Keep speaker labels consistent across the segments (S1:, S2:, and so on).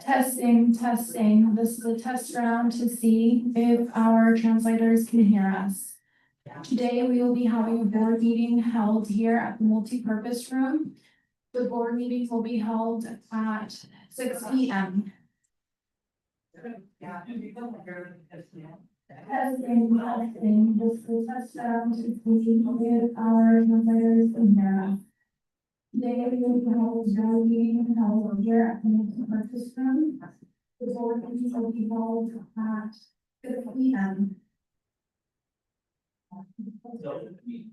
S1: Testing, testing. This is a test round to see if our translators can hear us. Today, we will be having a board meeting held here at the multipurpose room. The board meetings will be held at 6 p.m. Testing, testing. This is a test round to see if our translators can hear us. Today, we will be held board meeting held here at the multipurpose room. The board meetings will be held at 6 p.m. Testing,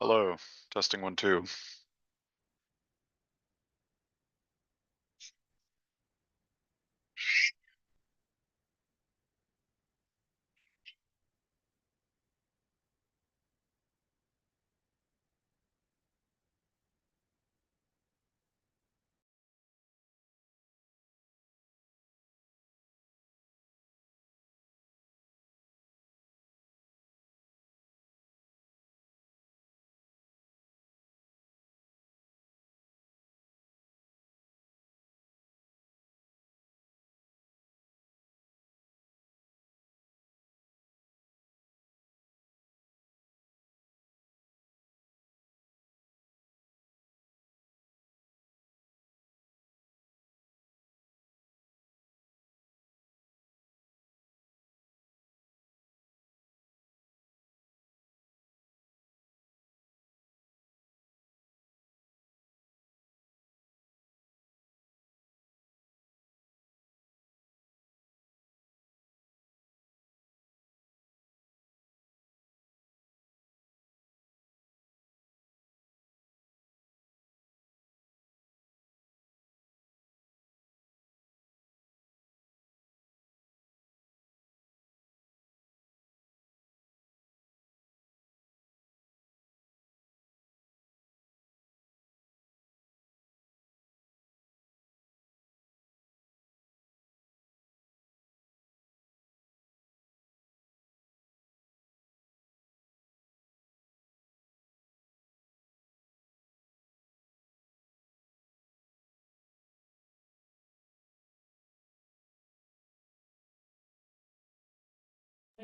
S2: Hello, testing 1, 2.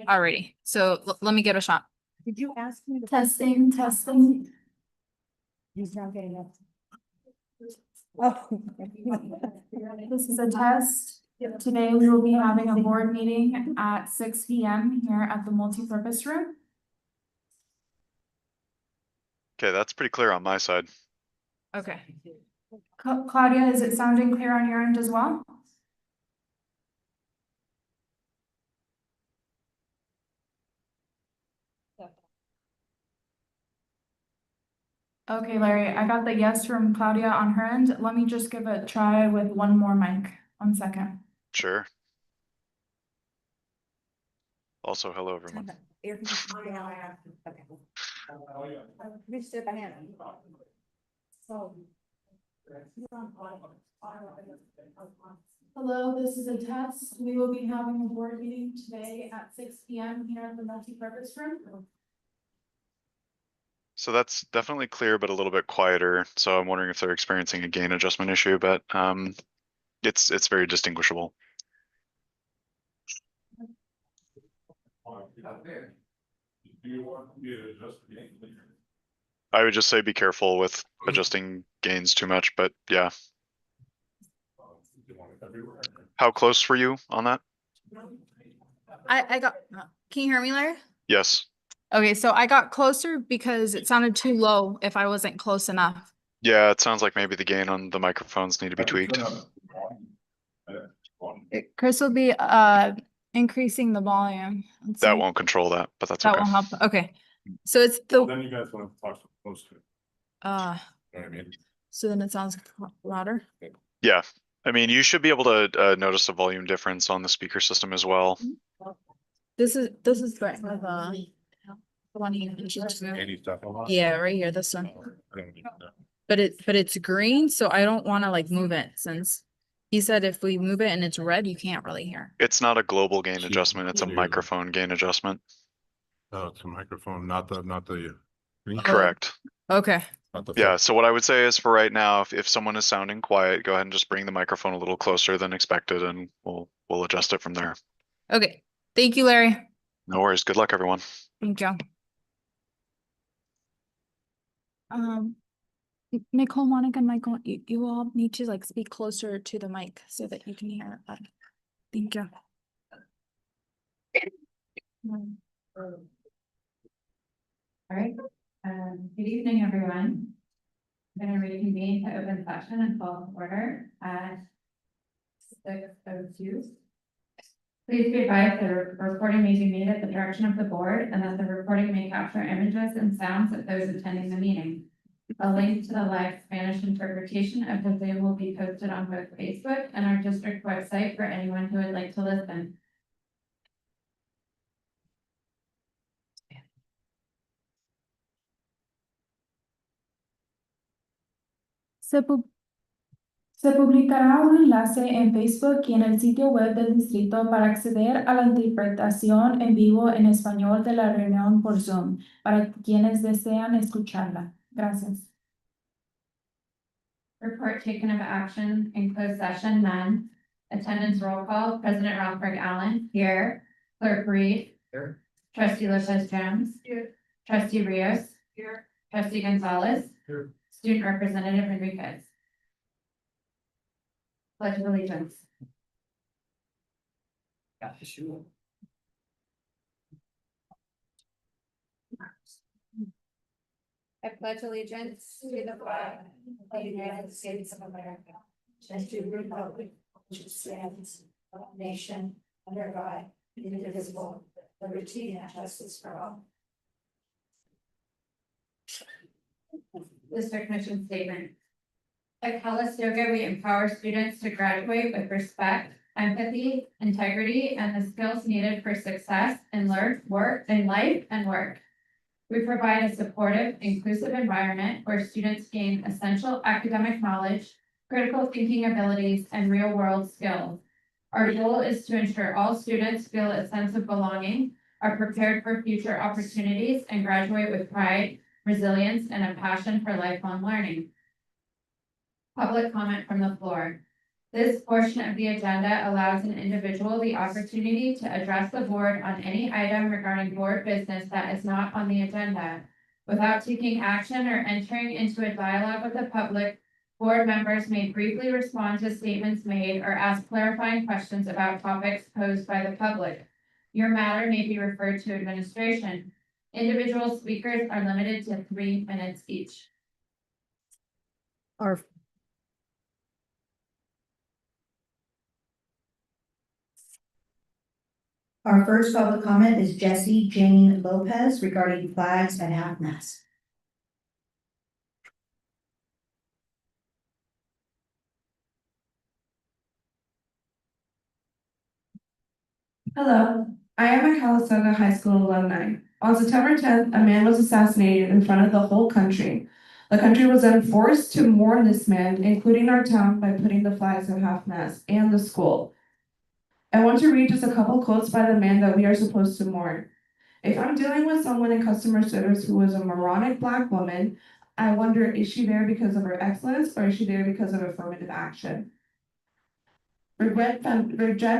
S3: Alrighty, so let me get a shot.
S4: Did you ask me?
S1: Testing, testing.
S4: He's not getting up. Oh.
S1: This is a test. Today we will be having a board meeting at 6 p.m. here at the multipurpose room.
S2: Okay, that's pretty clear on my side.
S3: Okay.
S1: Claudia, is it sounding clear on your end as well? Okay, Larry, I got the yes from Claudia on her end. Let me just give a try with one more mic. 1 second.
S2: Sure. Also, hello everyone.
S4: Air conditioning down. Okay. Reach it by hand. So.
S1: Hello, this is a test. We will be having a board meeting today at 6 p.m. here at the multipurpose room.
S2: So that's definitely clear, but a little bit quieter. So I'm wondering if they're experiencing a gain adjustment issue, but it's very distinguishable. I would just say be careful with adjusting gains too much, but yeah. How close were you on that?
S3: I got, can you hear me, Larry?
S2: Yes.
S3: Okay, so I got closer because it sounded too low if I wasn't close enough.
S2: Yeah, it sounds like maybe the gain on the microphones need to be tweaked.
S3: Chris will be increasing the volume. Let's
S2: That
S3: see.
S2: won't control that, but that's
S3: That
S2: okay.
S3: won't help. Okay. So it's
S5: Well,
S3: the
S5: then you guys want to talk close to it, you know what I mean?
S3: so then it sounds louder.
S2: Yeah, I mean, you should be able to notice a volume difference on the speaker system as well.
S3: This is the one he mentioned.
S5: Any stuff on that?
S3: Yeah, right here, this one.
S5: I don't need that.
S3: But it's green, so I don't want to like move it since he said if we move it and it's red, you can't really hear.
S2: It's not a global gain
S5: Yeah,
S2: adjustment, it's a
S5: clearly.
S2: microphone gain adjustment.
S5: Oh, it's a microphone, not the.
S2: Correct.
S3: Okay.
S5: Not the
S2: Yeah, so what I would say is for right now, if someone is sounding quiet, go ahead and just bring the microphone a little closer than expected and we'll adjust it from there.
S3: Okay. Thank you, Larry.
S2: No worries. Good luck, everyone.
S3: Thank you. Nicole, Monica, and Michael, you all need to like speak closer to the mic so that you can hear it. Thank you.
S6: All right, good evening, everyone. I'm going to reconvene to open session and call to order at 6:02. Please be advised that recording may be made at the direction of the board and that the recording may capture images and sounds of those attending the meeting. A link to the live Spanish interpretation of the Zoom will be posted on both Facebook and our district website for anyone who would like to listen.
S1: Se publicará un enlace en Facebook y en el sitio web del distrito para acceder a la interpretación en vivo en español de la reunión por Zoom, para quienes desean escucharla. Gracias.
S6: Report taken of action in closed session, none. Attendance roll call, President Ralphberg Allen, here. Clerk Reed.
S5: Here.
S6: Trustee Lopez Jones.
S4: Here.
S6: Trustee Rios.
S4: Here.
S6: Trustee Gonzalez.
S5: Here.
S6: Student Representative Enriquez. Pledge of Allegiance. I pledge allegiance to the flag of the United States of America and to the republic which stands one nation under God, indivisible, liberty and justice for all. District mission statement. At Calistoga, we empower students to graduate with respect, empathy, integrity, and the skills needed for success in life and work. We provide a supportive, inclusive environment where students gain essential academic knowledge, critical thinking abilities, and real-world skills. Our goal is to ensure all students feel a sense of belonging, are prepared for future opportunities, and graduate with pride, resilience, and a passion for lifelong learning. Public comment from the floor. This portion of the agenda allows an individual the opportunity to address the board on any item regarding board business that is not on the agenda. Without taking action or entering into a dialogue with the public, board members may briefly respond to statements made or ask clarifying questions about topics posed by the public. Your matter may be referred to administration. Individual speakers are limited to 3 minutes each.
S7: Our first public comment is Jessie Jane Lopez regarding flags at half-mast.
S8: Hello, I am a Calistoga High School alumni. On September 10th, a man was assassinated in front of the whole country. The country was then forced to mourn this man, including our town, by putting the flags at half-mast and the school. I want to read just a couple quotes by the man that we are supposed to mourn. If I'm dealing with someone in customer service who is a moronic Black woman, I wonder, is she there because of her excellence or is she there because of affirmative action? Reject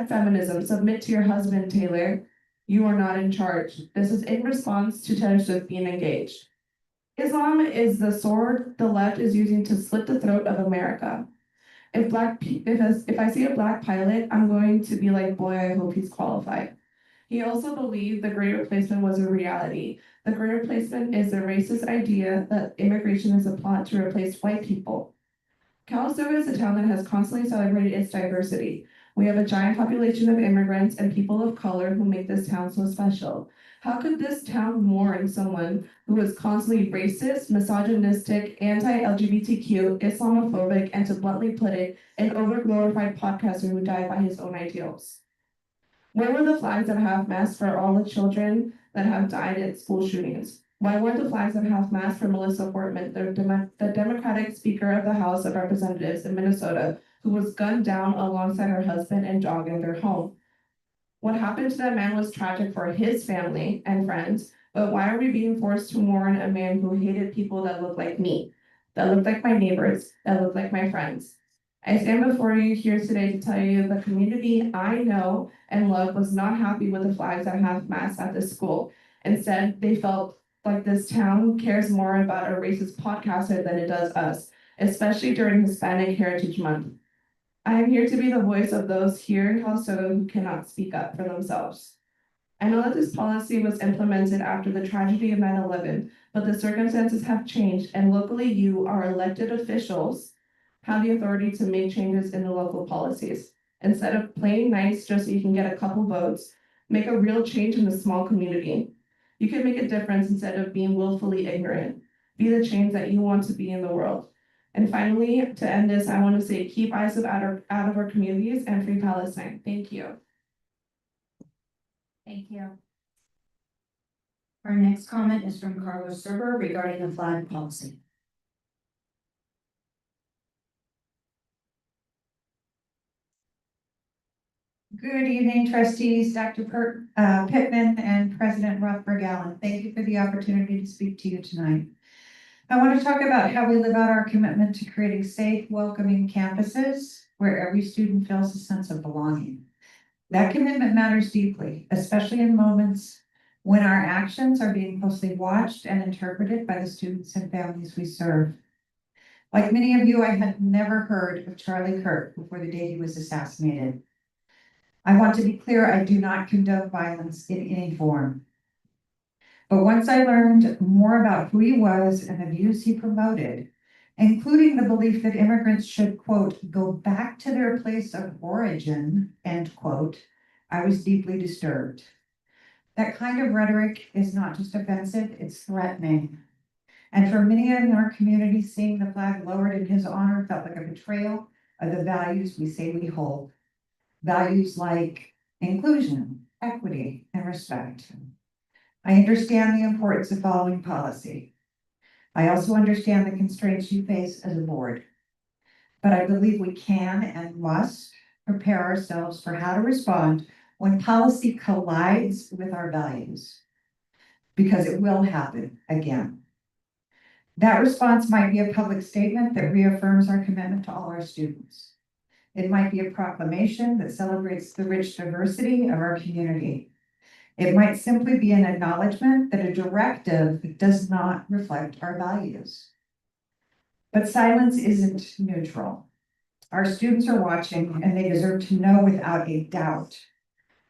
S8: feminism. Submit to your husband, Taylor. You are not in charge. This is in response to Taylor Swift being engaged. Islam is the sword the left is using to slit the throat of America. If I see a Black pilot, I'm going to be like, boy, I hope he's qualified. He also believed the Great Replacement was a reality. The Great Replacement is the racist idea that immigration is a plot to replace white people. Calistoga is a town that has constantly celebrated its diversity. We have a giant population of immigrants and people of color who make this town so special. How could this town mourn someone who is constantly racist, misogynistic, anti-LGBTQ, Islamophobic, and to bluntly put it, an overglorified podcaster who died by his own ideals? Where were the flags at half-mast for all the children that have died at school shootings? Why weren't the flags at half-mast for Melissa Portman, the Democratic Speaker of the House of Representatives in Minnesota, who was gunned down alongside her husband and dog in their home? What happened to that man was tragic for his family and friends, but why are we being forced to mourn a man who hated people that look like me, that look like my neighbors, that look like my friends? I stand before you here today to tell you the community I know and love was not happy with the flags at half-mast at this school. Instead, they felt like this town cares more about a racist podcaster than it does us, especially during Hispanic Heritage Month. I am here to be the voice of those here in Calistoga who cannot speak up for themselves. I know that this policy was implemented after the tragedy of 9/11, but the circumstances have changed, and locally you, our elected officials, have the authority to make changes in the local policies. Instead of playing nice just so you can get a couple votes, make a real change in the small community. You can make a difference instead of being willfully ignorant. Be the change that you want to be in the world. And finally, to end this, I want to say keep ISOP out of our communities and free Palestine. Thank you.
S6: Thank you.
S7: Our next comment is from Carlos Serber regarding the flag policy.
S9: Good evening, trustees, Dr. Pittman and President Rothberg Allen. Thank you for the opportunity to speak to you tonight. I want to talk about how we live out our commitment to creating safe, welcoming campuses where every student feels a sense of belonging. That commitment matters deeply, especially in moments when our actions are being closely watched and interpreted by the students and families we serve. Like many of you, I had never heard of Charlie Kirk before the day he was assassinated. I want to be clear, I do not condone violence in any form. But once I learned more about who he was and the views he promoted, including the belief that immigrants should, quote, go back to their place of origin, end quote, I was deeply disturbed. That kind of rhetoric is not just offensive, it's threatening. And for many in our community, seeing the flag lowered in his honor felt like a betrayal of the values we say we hold. Values like inclusion, equity, and respect. I understand the importance of following policy. I also understand the constraints you face as a board. But I believe we can and must prepare ourselves for how to respond when policy collides with our values, because it will happen again. That response might be a public statement that reaffirms our commitment to all our students. It might be a proclamation that celebrates the rich diversity of our community. It might simply be an acknowledgement that a directive does not reflect our values. But silence isn't neutral. Our students are watching, and they deserve to know without a doubt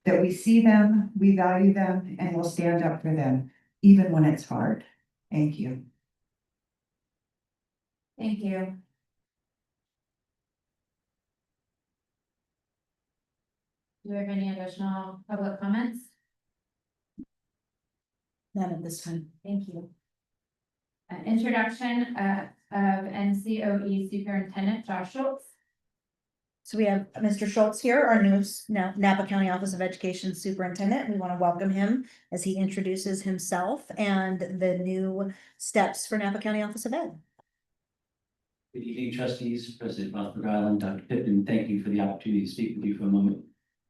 S9: that we see them, we value them, and will stand up for them, even when it's hard. Thank you.
S6: Thank you. Do we have any additional public comments?
S7: None at this time.
S6: Thank you. Introduction of NCOE Superintendent Josh Schultz.
S7: So we have Mr. Schultz here, our new Napa County Office of Education Superintendent. We want to welcome him as he introduces himself and the new steps for Napa County Office of Ed.
S10: Good evening, trustees, President Rothberg Island, Dr. Pittman. Thank you for the opportunity to speak with you for a moment.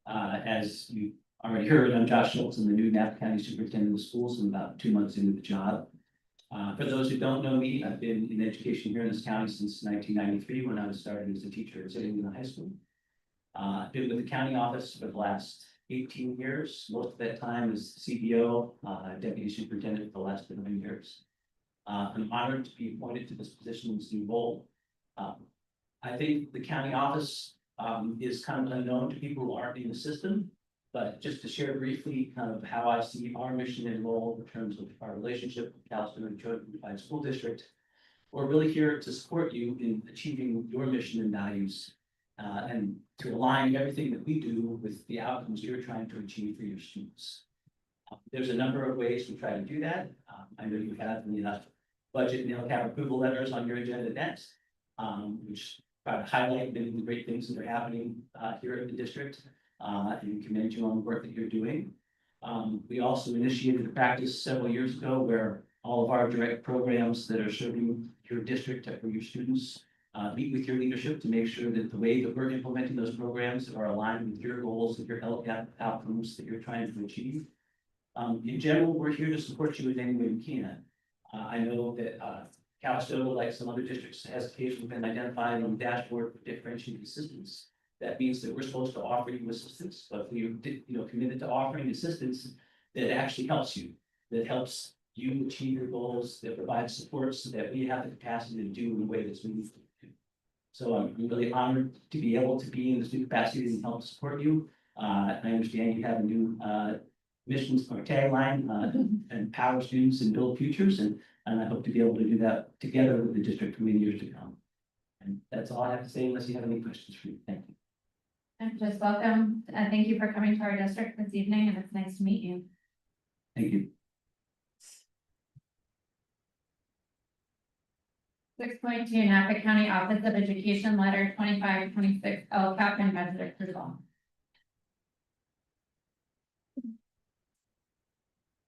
S10: As you already heard, I'm Josh Schultz. I'm the new Napa County Superintendent of Schools. I'm about 2 months into the job. For those who don't know me, I've been in education here in this county since 1993 when I was starting as a teacher at St. Helena High School. I've been with the county office for the last 18 years. Most of that time as CEO, deputy superintendent for the last 11 years. I'm honored to be appointed to this position in this new role. I think the county office is kind of unknown to people who aren't in the system. But just to share briefly kind of how I see our mission and role in terms of our relationship with Calistoga Joint Unified School District, we're really here to support you in achieving your mission and values and to align everything that we do with the outcomes you're trying to achieve for your students. There's a number of ways we try to do that. I know you have the budget and LCAP approval letters on your agenda next, which try to highlight many of the great things that are happening here at the district. And commend you on the work that you're doing. We also initiated a practice several years ago where all of our direct programs that are serving your district or your students meet with your leadership to make sure that the way that we're implementing those programs are aligned with your goals and your LCAP outcomes that you're trying to achieve. In general, we're here to support you in any way we can. I know that Calistoga, like some other districts, has occasionally been identified on the dashboard for differentiated assistance. That means that we're supposed to offer you assistance, but we're committed to offering assistance that actually helps you, that helps you achieve your goals, that provides support so that we have the capacity to do in a way that's meaningful. So I'm really honored to be able to be in this new capacity and help support you. I understand you have a new mission or tagline, empower students and build futures, and I hope to be able to do that together with the district for many years to come. And that's all I have to say unless you have any questions for me. Thank you.
S6: And just welcome, thank you for coming to our district this evening, and it's nice to meet you.
S10: Thank you.
S6: 6.2 Napa County Office of Education Letter 2526 LCAP and budget approval.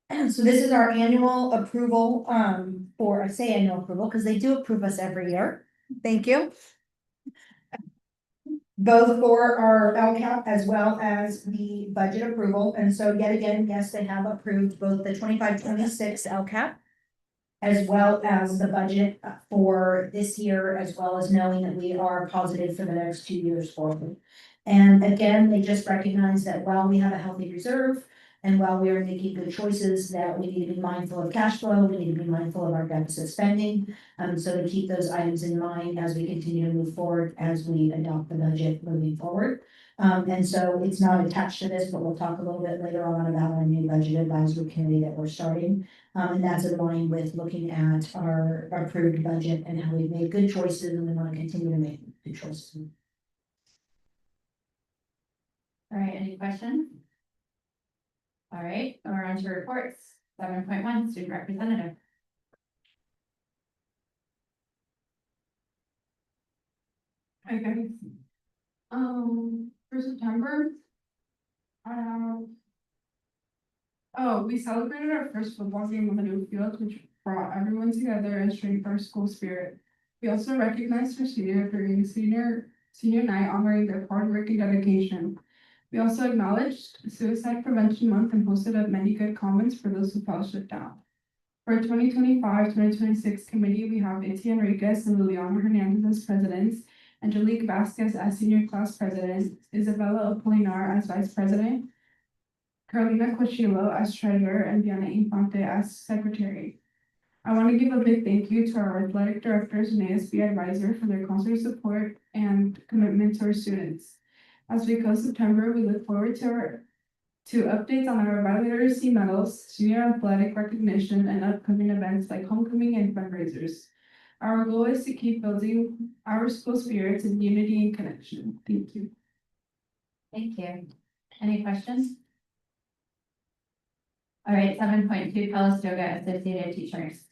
S7: So this is our annual approval, I say annual approval, because they do approve us every year. Thank you. Both for our LCAP as well as the budget approval, and so yet again, yes, they have approved both the 25-26 LCAP. As well as the budget for this year, as well as knowing that we are positive for the next 2 years forward. And again, they just recognize that while we have a healthy reserve, and while we are making good choices, that we need to be mindful of cash flow, we need to be mindful of our deficit spending. So to keep those items in mind as we continue to move forward, as we adopt the budget moving forward. And so it's not attached to this, but we'll talk a little bit later on about our new budget advisory committee that we're starting. And that's in line with looking at our approved budget and how we've made good choices, and we want to continue to make good choices.
S6: All right, any questions? All right, we're on to reports. 7.1 Student Representative.
S8: Hi guys. For September. We celebrated our first football game on the new field, which brought everyone together and strengthened our school spirit. We also recognized our seniors during senior night, honoring their hard work and dedication. We also acknowledged Suicide Prevention Month and posted up many good comments for those who fell shut down. For 2025-2026 committee, we have Etienne Enriquez and Liliana Hernandez as presidents, Angelique Vasquez as senior class president, Isabella Apolinar as vice president, Carolina Cochillo as treasurer, and Diana Infante as secretary. I want to give a big thank you to our athletic directors and ASB advisor for their constant support and commitment to our students. As we close September, we look forward to updates on our Violet Literacy medals, senior athletic recognition, and upcoming events like homecoming and fundraisers. Our goal is to keep building our school spirits in unity and connection. Thank you.
S6: Thank you. Any questions? All right, 7.2 Calistoga Associated Teachers.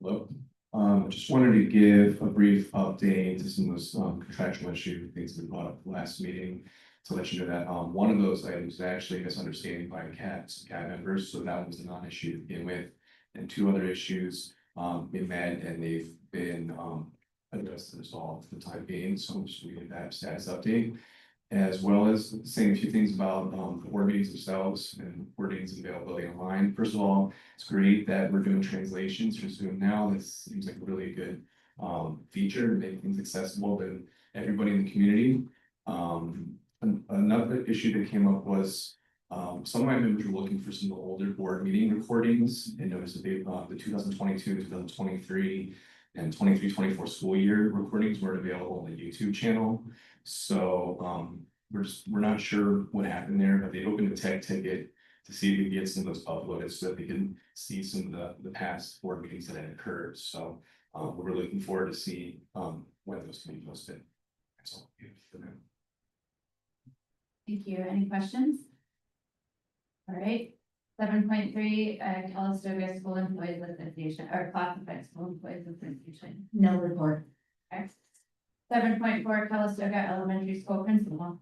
S5: Hello. Just wanted to give a brief update to some of those contractual issue things that we brought up last meeting. To let you know that one of those items is actually a misunderstanding by some CAT members, so that was a non-issue to begin with. And two other issues been met and they've been addressed and resolved for the time being. So I'm just reading that status update, as well as saying a few things about the board meetings themselves and wordings and availability online. First of all, it's great that we're doing translations through Zoom now. This seems like a really good feature to make things accessible to everybody in the community. Another issue that came up was some of my members were looking for some of the older board meeting recordings and noticed that they the 2022, 2023 and 23-24 school year recordings weren't available on the YouTube channel. So we're not sure what happened there, but they opened a tech ticket to see if we could get some of those uploaded so that they can see some of the past board meetings that had occurred. So we're looking forward to see when those can be posted. That's all.
S6: Thank you. Any questions? All right. 7.3 Calistoga School Employees Association or Classified School Employees Association.
S7: No report.
S6: Okay. 7.4 Calistoga Elementary School Principal.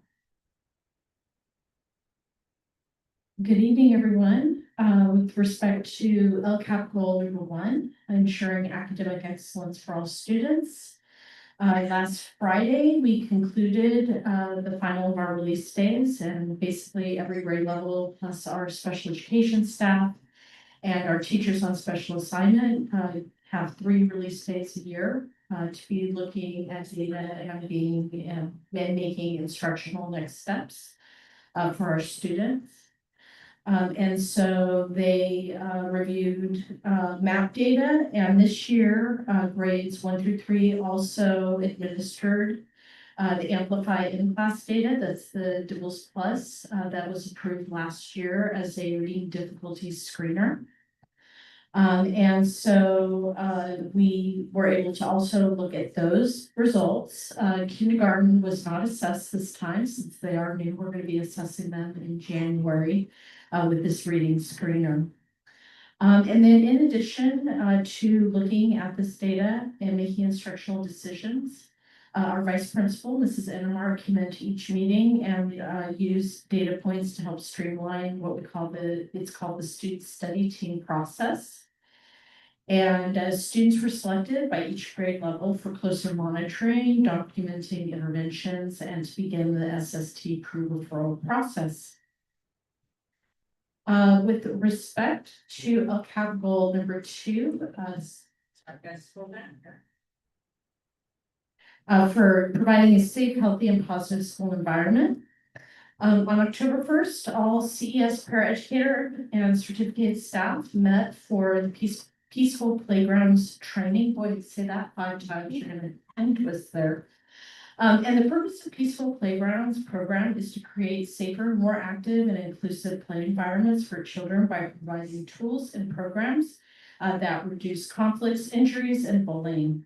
S11: Good evening, everyone. With respect to LCAP goal number 1, ensuring academic excellence for all students. Last Friday, we concluded the final of our release days, and basically every grade level plus our special education staff and our teachers on special assignment have 3 release days a year to be looking at data and being and making instructional next steps for our students. And so they reviewed map data, and this year grades 1 through 3 also administered the Amplify in-class data. That's the DIBELS Plus that was approved last year as a reading difficulty screener. And so we were able to also look at those results. Kindergarten was not assessed this time since they are new. We're going to be assessing them in January with this reading screener. And then in addition to looking at this data and making instructional decisions, our vice principal, Mrs. Ennemar, came into each meeting and used data points to help streamline what we call it's called the student study team process. And students were selected by each grade level for closer monitoring, documenting interventions, and to begin the SST crew referral process. With respect to LCAP goal number 2, for providing a safe, healthy, and positive school environment. On October 1st, all CES paraeducator and certificated staff met for the Peaceful Playgrounds training. Boy, to say that 5 times, you're gonna tongue twist there. And the purpose of Peaceful Playgrounds program is to create safer, more active, and inclusive play environments for children by providing tools and programs that reduce conflicts, injuries, and bullying.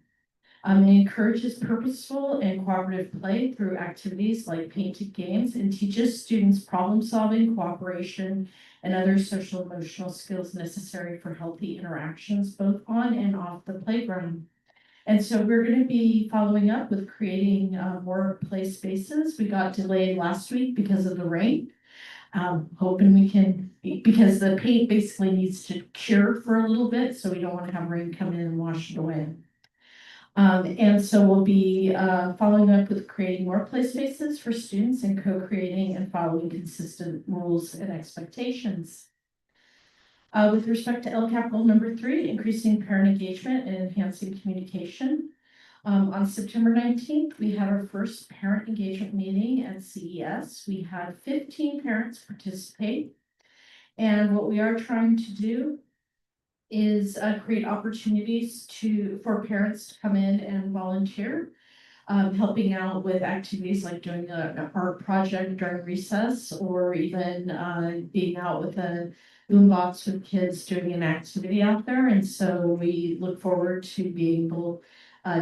S11: It encourages purposeful and cooperative play through activities like painted games and teaches students problem solving, cooperation, and other social emotional skills necessary for healthy interactions both on and off the playground. And so we're going to be following up with creating more play spaces. We got delayed last week because of the rain. Hoping we can, because the paint basically needs to cure for a little bit, so we don't want to have rain come in and wash it away. And so we'll be following up with creating more play spaces for students and co-creating and following consistent rules and expectations. With respect to LCAP goal number 3, increasing parent engagement and enhancing communication. On September 19th, we had our first parent engagement meeting at CES. We had 15 parents participate. And what we are trying to do is create opportunities for parents to come in and volunteer, helping out with activities like doing an art project during recess, or even being out with a boombox with kids doing an activity out there. And so we look forward to being able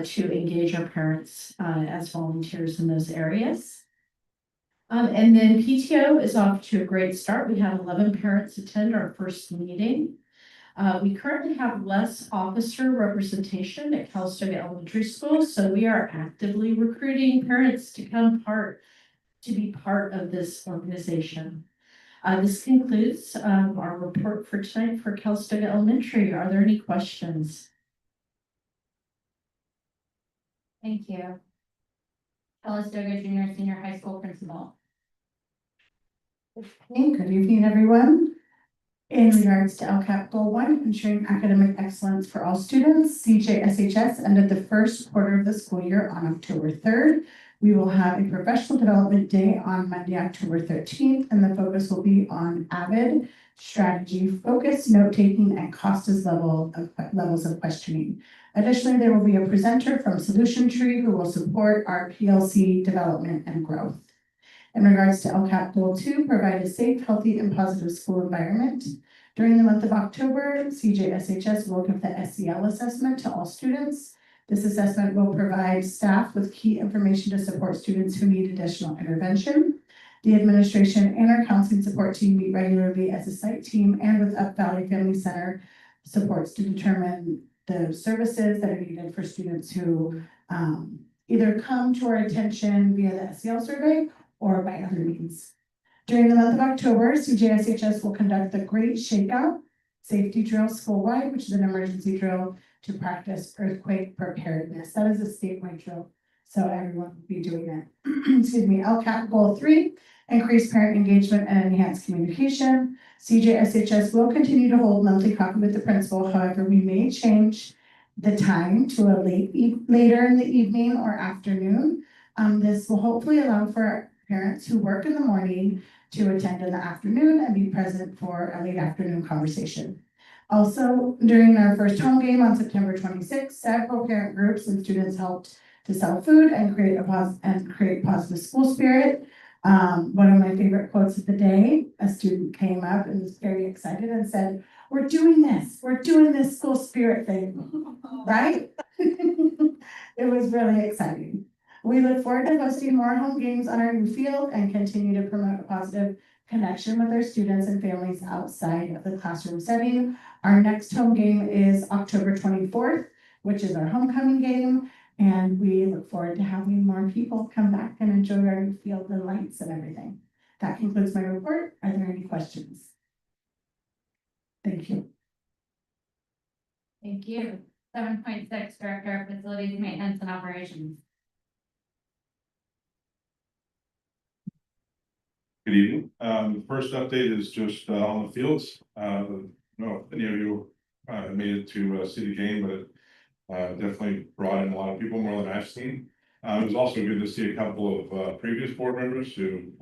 S11: to engage our parents as volunteers in those areas. And then PTO is off to a great start. We had 11 parents attend our first meeting. We currently have less officer representation at Calistoga Elementary School, so we are actively recruiting parents to be part of this organization. This concludes our report for tonight for Calistoga Elementary. Are there any questions?
S6: Thank you. Calistoga Junior Senior High School Principal.
S12: Hey, good evening, everyone. In regards to LCAP Goal 1, ensuring academic excellence for all students, CJSHS ended the first quarter of the school year on October 3rd. We will have a professional development day on Monday, October 13th, and the focus will be on AVID, strategy, focus, note-taking, and COSTA's levels of questioning. Additionally, there will be a presenter from Solution Tree who will support our PLC development and growth. In regards to LCAP Goal 2, provide a safe, healthy, and positive school environment. During the month of October, CJSHS will give the SEL assessment to all students. This assessment will provide staff with key information to support students who need additional intervention. The administration and our counseling support team meet regularly as a site team and with Up Valley Family Center supports to determine the services that are needed for students who either come to our attention via the SEL survey or by other means. During the month of October, CJSHS will conduct the Great Shakeout Safety Drill Schoolwide, which is an emergency drill to practice earthquake preparedness. That is a statewide drill, so everyone will be doing it. Excuse me. LCAP Goal 3, increase parent engagement and enhance communication. CJSHS will continue to hold monthly coffee with the principal. However, we may change the time to a later in the evening or afternoon. This will hopefully allow for parents who work in the morning to attend in the afternoon and be present for a late afternoon conversation. Also, during our first home game on September 26th, several parent groups and students helped to sell food and create positive school spirit. One of my favorite quotes of the day, a student came up and was very excited and said, we're doing this school spirit thing, right? It was really exciting. We look forward to hosting more home games on our new field and continue to promote a positive connection with our students and families outside of the classroom setting. Our next home game is October 24th, which is our homecoming game. And we look forward to having more people come back and enjoy our new field and lights and everything. That concludes my report. Are there any questions? Thank you.
S6: Thank you. 7.6, Director of Facilities Maintenance and Operations.
S13: Good evening. The first update is just on the fields. No, any of you made it to see the game, but definitely brought in a lot of people, more than I've seen. It was also good to see a couple of previous board members who,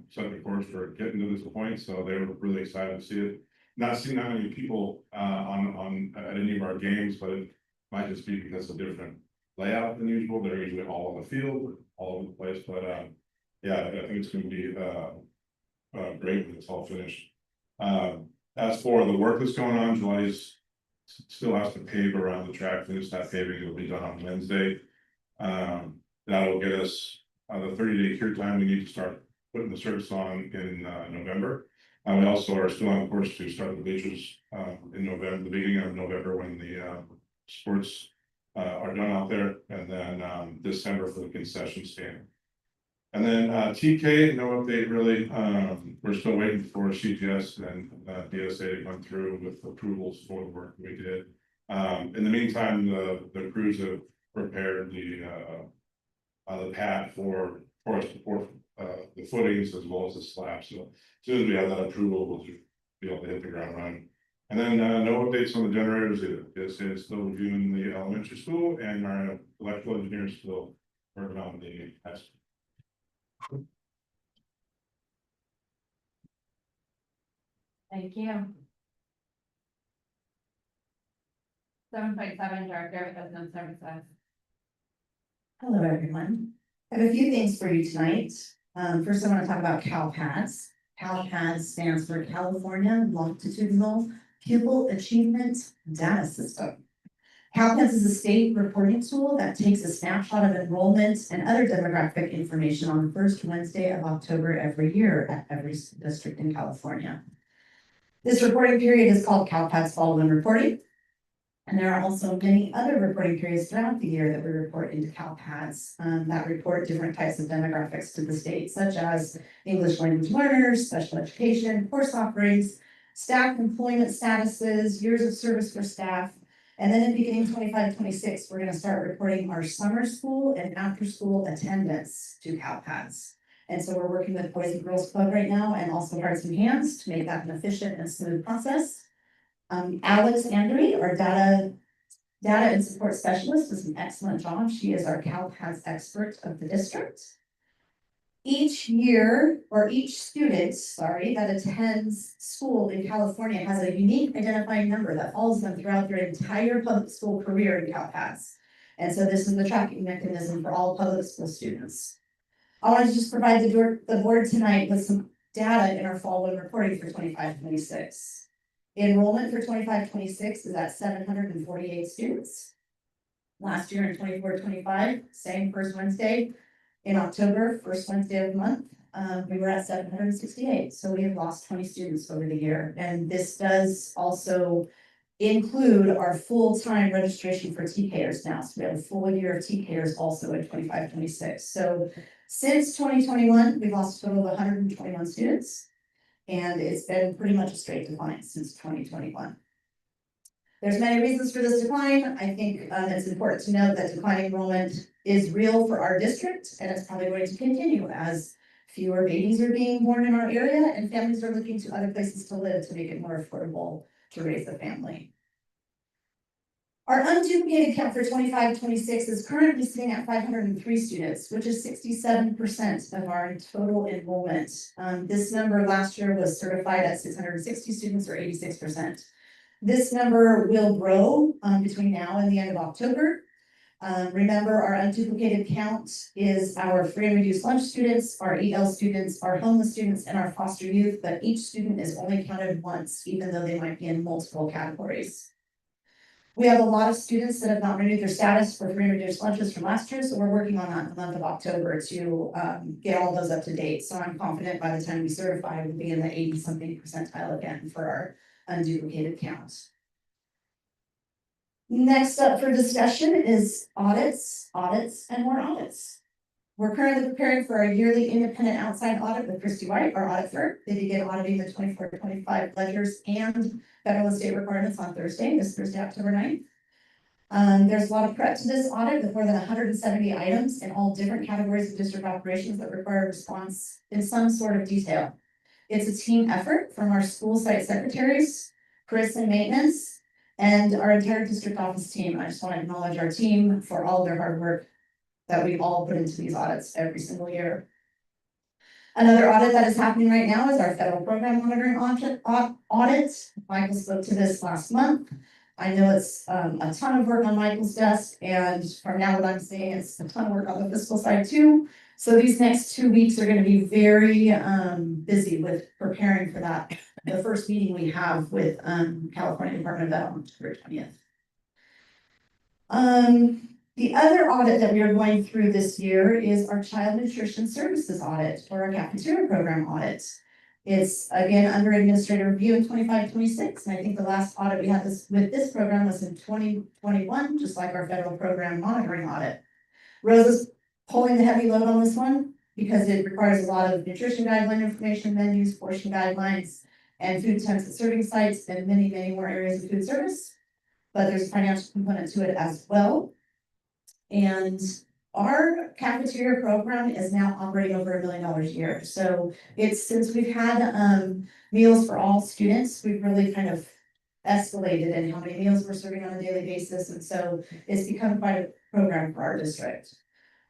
S13: set the course for getting to this point. So they were really excited to see it. Not seeing that many people at any of our games, but it might just be because of different layout than usual. They're usually all on the field, all over the place, but yeah, I think it's going to be great when it's all finished. As for the work that's going on, July's still has to pave around the track. Finish that paving. It'll be done on Wednesday. That'll get us the 30-day cure time we need to start putting the surface on in November. We also are still on course to start the bleachers in November, the beginning of November, when the sports are done out there, and then December for the concession stand. And then TK, no update really. We're still waiting for CGS and DSA to come through with approvals for the work we did. In the meantime, the crews have prepared the pad for us to pour the footings as well as the slab. So as soon as we have that approval, we'll be able to hit the ground running. And then no updates on the generators either. DSA is still reviewing the elementary school, and our electrical engineer is still working on the test.
S6: Thank you. 7.7, Director of Business Services.
S7: Hello, everyone. I have a few things for you tonight. First, I want to talk about CalPADS. CalPADS stands for California Longitudinal Pupil Achievement Data System. CalPADS is a state reporting tool that takes a snapshot of enrollment and other demographic information on the first Wednesday of October every year at every district in California. This reporting period is called CalPADS Fall-in Reporting. And there are also many other reporting periods throughout the year that we report into CalPADS that report different types of demographics to the state, such as English language learners, special education, course offerings, staff employment statuses, years of service for staff. And then in beginning 25-26, we're going to start reporting our summer school and after school attendance to CalPADS. And so we're working with Boys and Girls Club right now, and also Hearts and Hands, to make that an efficient and smooth process. Alex Andre, our data and support specialist, does an excellent job. She is our CalPADS expert of the district. Each student, that attends school in California has a unique identifying number that follows them throughout their entire public school career in CalPADS. And so this is the tracking mechanism for all public school students. I want to just provide the board tonight with some data in our fall-in reporting for 25-26. Enrollment for 25-26 is at 748 students. Last year in 24-25, same first Wednesday in October, first Wednesday of the month, we were at 768. So we have lost 20 students over the year. And this does also include our full-time registration for TKers now. So we have a full year of TKers also in 25-26. So since 2021, we've lost a total of 121 students. And it's been pretty much a straight decline since 2021. There's many reasons for this decline. I think it's important to note that declining enrollment is real for our district, and it's probably going to continue as fewer babies are being born in our area and families are looking to other places to live to make it more affordable to raise a family. Our unduplicated count for 25-26 is currently sitting at 503 students, which is 67% of our total enrollment. This number last year was certified at 660 students, or 86%. This number will grow between now and the end of October. Remember, our unduplicated count is our free and reduced lunch students, our EL students, our homeless students, and our foster youth, but each student is only counted once, even though they might be in multiple categories. We have a lot of students that have not renewed their status for free and reduced lunches from last year, so we're working on that in the month of October to get all those up to date. So I'm confident by the time we certify, we'll be in the 80-something percentile again for our unduplicated counts. Next up for discussion is audits, and more audits. We're currently preparing for our yearly independent outside audit with Christy White, our audit firm. They begin auditing the 24-25 ledgers and federal and state requirements on this Thursday, October 9th. There's a lot of prep to this audit with more than 170 items in all different categories of district operations that require response in some sort of detail. It's a team effort from our school site secretaries, Chris in maintenance, and our entire district office team. I just want to acknowledge our team for all of their hard work that we all put into these audits every single year. Another audit that is happening right now is our federal program monitoring audit. Michael spoke to this last month. I know it's a ton of work on Michael's desk, and from now what I'm saying, it's a ton of work on the fiscal side too. So these next 2 weeks are going to be very busy with preparing for that. The first meeting we have with California Department of Ed on October 20th. The other audit that we are going through this year is our child nutrition services audit, or our cafeteria program audit. It's again under administrative review in 25-26, and I think the last audit we had with this program was in 2021, just like our federal program monitoring audit. Rose is pulling the heavy load on this one because it requires a lot of nutrition guideline information, menus, portion guidelines, and food temps at serving sites, and many, many more areas of food service. But there's a financial component to it as well. And our cafeteria program is now operating over $1 million a year. So it's since we've had meals for all students, we've really kind of escalated in how many meals we're serving on a daily basis. And so it's become quite a program for our district.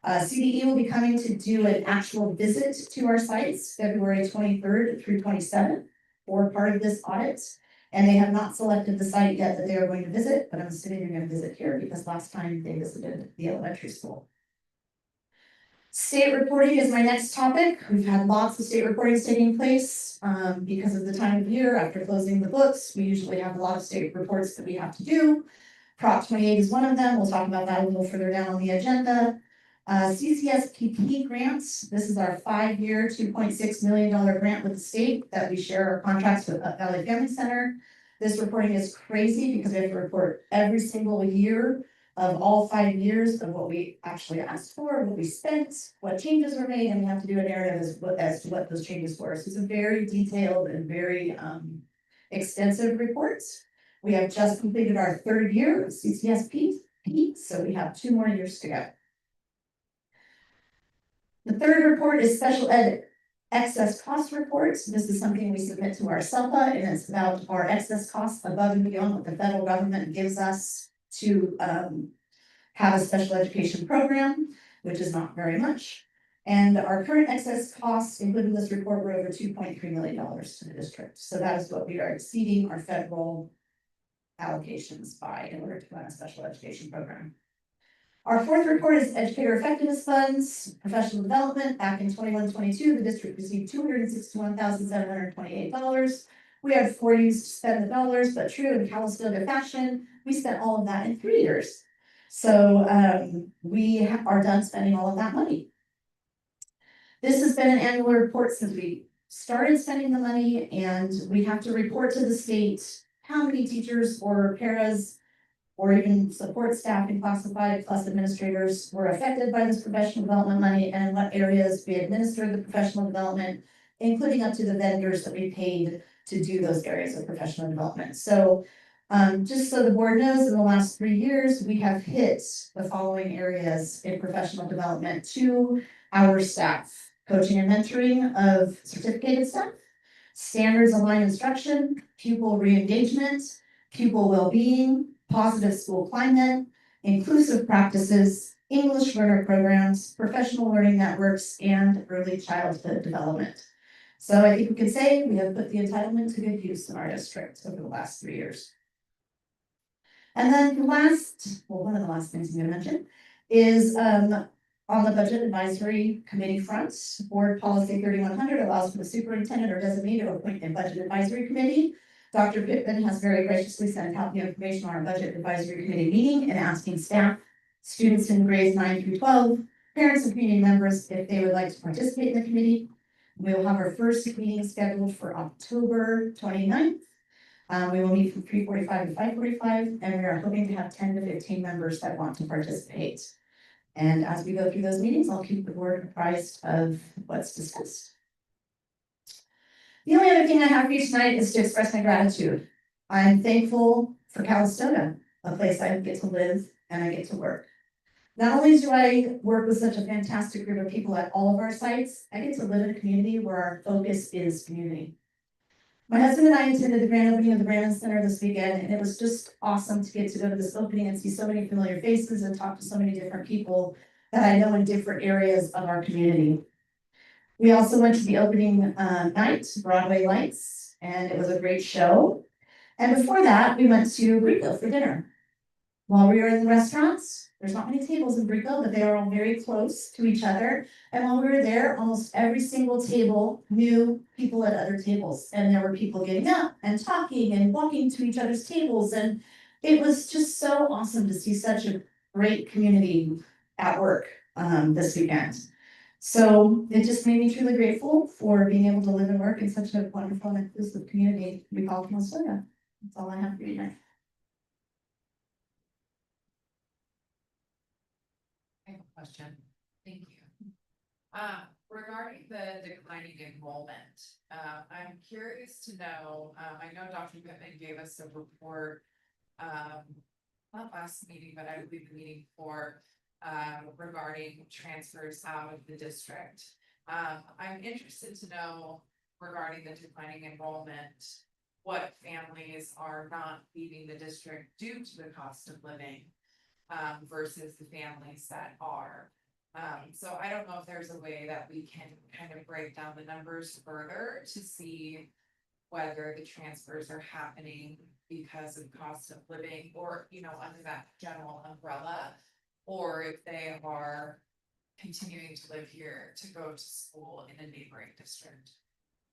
S7: CDE will be coming to do an actual visit to our sites February 23rd through 27th for part of this audit. And they have not selected the site yet that they are going to visit, but I'm assuming they're going to visit here because last time they visited the elementary school. State reporting is my next topic. We've had lots of state reportings taking place because of the time of year. After closing the books, we usually have a lot of state reports that we have to do. Prop 28 is one of them. We'll talk about that a little further down on the agenda. CCSPP grants. This is our 5-year, $2.6 million grant with the state that we share our contracts with Valley Family Center. This reporting is crazy because we have to report every single year of all 5 years of what we actually asked for, what we spent, what changes were made, and we have to do a narrative as to what those changes were. So it's a very detailed and very extensive report. We have just completed our 3rd year of CCSP, so we have 2 more years to go. The 3rd report is special ed excess cost reports. This is something we submit to our SELPA, and it's about our excess costs above and beyond what the federal government gives us to have a special education program, which is not very much. And our current excess costs, including this report, were over $2.3 million to the district. So that is what we are exceeding our federal allocations by in order to run a special education program. Our 4th report is educator effectiveness funds, professional development. Back in 21-22, the district received $261,728. We had 4 years to spend the dollars, but true in Calistoga fashion, we spent all of that in 3 years. So we are done spending all of that money. This has been an annual report since we started spending the money, and we have to report to the state how many teachers or paras or even support staff and classified plus administrators were affected by this professional development money, and what areas we administered the professional development, including up to the vendors that we paid to do those areas of professional development. So just so the board knows, in the last 3 years, we have hit the following areas in professional development to our staff: coaching and mentoring of certificated staff, standards aligned instruction, pupil re-engagement, pupil well-being, positive school climate, inclusive practices, English learner programs, professional learning networks, and early childhood development. So I think we can say we have put the entitlement to good use in our district over the last 3 years. And then the last, well, one of the last things I'm gonna mention is, on the Budget Advisory Committee front, Board Policy 3100 allows for the superintendent or designee to appoint a Budget Advisory Committee. Dr. Pittman has very graciously sent out the information on our Budget Advisory Committee meeting and asking staff, students in grades 9 through 12, parents and community members if they would like to participate in the committee. We will have our first meeting scheduled for October 29th. We will meet from 3:45 to 5:45, and we are hoping to have 10 to 15 members that want to participate. And as we go through those meetings, I'll keep the board apprised of what's discussed. The only other thing I have for you tonight is to express my gratitude. I'm thankful for Calistoga, a place I get to live and I get to work. Not only do I work with such a fantastic group of people at all of our sites, I get to live in a community where our focus is community. My husband and I attended the grand opening of the Brandon Center this weekend, and it was just awesome to get to go to this opening and see so many familiar faces and talk to so many different people that I know in different areas of our community. We also went to the opening night, Broadway Lights, and it was a great show. And before that, we went to Brico for dinner. While we were in the restaurants, there's not many tables in Brico, but they are all very close to each other. And while we were there, almost every single table knew people at other tables. And there were people getting up and talking and walking to each other's tables. And it was just so awesome to see such a great community at work this weekend. So it just made me truly grateful for being able to live and work in such a wonderful and inclusive community we call Calistoga. That's all I have for you tonight.
S14: I have a question. Thank you. Regarding the declining enrollment, I'm curious to know, I know Dr. Pittman gave us a report, not last meeting, but I believe the meeting before, regarding transfers out of the district. I'm interested to know regarding the declining enrollment, what families are not leaving the district due to the cost of living versus the families that are. So I don't know if there's a way that we can kind of break down the numbers further to see whether the transfers are happening because of cost of living or, you know, under that general umbrella, or if they are continuing to live here to go to school in a neighboring district.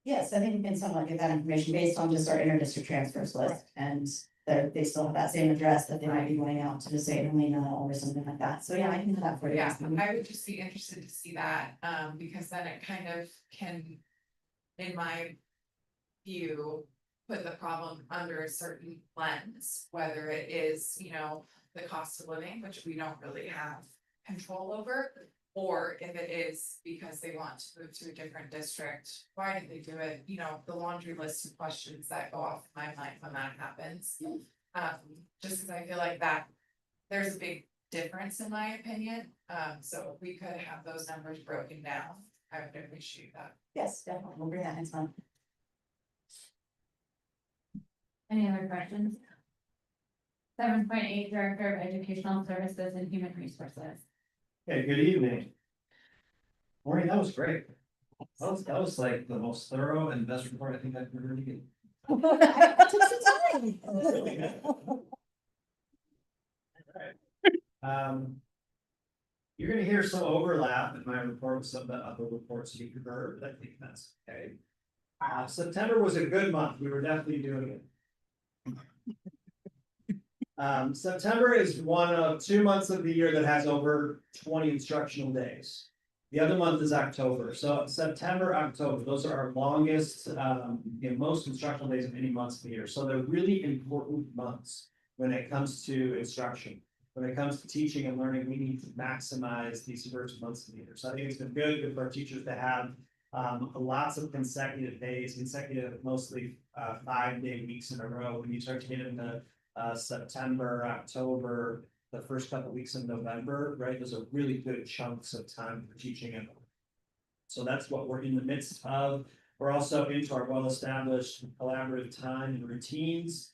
S7: Yes, I think we can somewhat get that information based on just our inter-district transfers list, and they still have that same address that they might be going out to the state of Lena or something like that. So yeah, I can do that for you.
S14: Yeah, I would just be interested to see that, because then it kind of can, in my view, put the problem under a certain lens, whether it is, you know, the cost of living, which we don't really have control over, or if it is because they want to move to a different district. Why did they do it? You know, the laundry list of questions that go off my mind when that happens. Just because I feel like that there's a big difference in my opinion. So if we could have those numbers broken down, I would appreciate that.
S7: Yes, definitely. We'll bring that next month.
S6: Any other questions? 7.8, Director of Educational Services and Human Resources.
S15: Hey, good evening. Maureen, that was great. That was like the most thorough and best report I think I've ever given. You're gonna hear some overlap in my report with some of the other reports you've heard, but I think that's okay. September was a good month. We were definitely doing it. September is one of 2 months of the year that has over 20 instructional days. The other month is October. So September, October, those are our longest, most instructional days of any months of the year. So they're really important months when it comes to instruction. When it comes to teaching and learning, we need to maximize these first months of the year. So I think it's been good for our teachers to have lots of consecutive days, mostly 5-day weeks in a row. When you start to get into September, October, the first couple of weeks of November, right? Those are really good chunks of time for teaching and so that's what we're in the midst of. We're also into our well-established collaborative time and routines.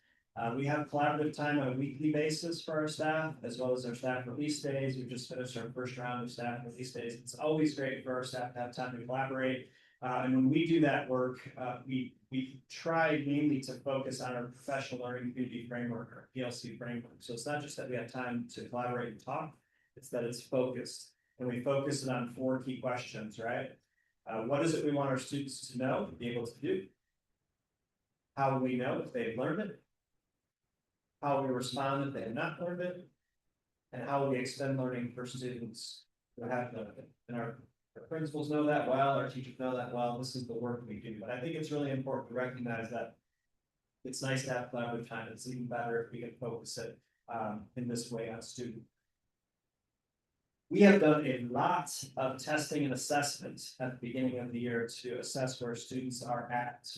S15: We have collaborative time on a weekly basis for our staff, as well as our staff release days. We've just finished our first round of staff release days. It's always great for our staff to have time to collaborate. And when we do that work, we try mainly to focus on our professional learning community framework, our PLC framework. So it's not just that we have time to collaborate and talk, it's that it's focused. And we focus it on 4 key questions, right? What is it we want our students to know, be able to do? How will we know if they've learned it? How will we respond if they have not learned it? And how will we extend learning for students who have learned it? And our principals know that well, our teachers know that well, this is the work we do. But I think it's really important to recognize that it's nice to have collaborative time. It's even better if we can focus it in this way on students. We have done a lot of testing and assessment at the beginning of the year to assess where students are at.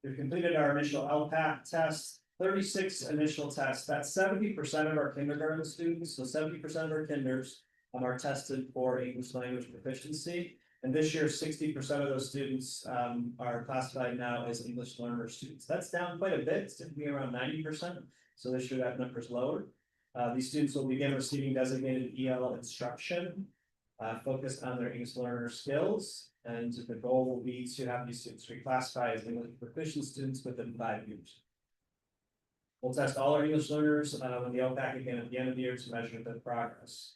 S15: We've completed our initial LPAT test, 36 initial tests. That's 70% of our kindergarten students. So 70% of our kinders are tested for English language proficiency. And this year, 60% of those students are classified now as English learner students. That's down quite a bit. It's typically around 90%. So this year that number is lower. These students will begin receiving designated EL instruction focused on their English learner skills. And the goal will be to have these students reclassified as English proficient students within 5 years. We'll test all our English learners with the LPAC again at the end of the year to measure their progress.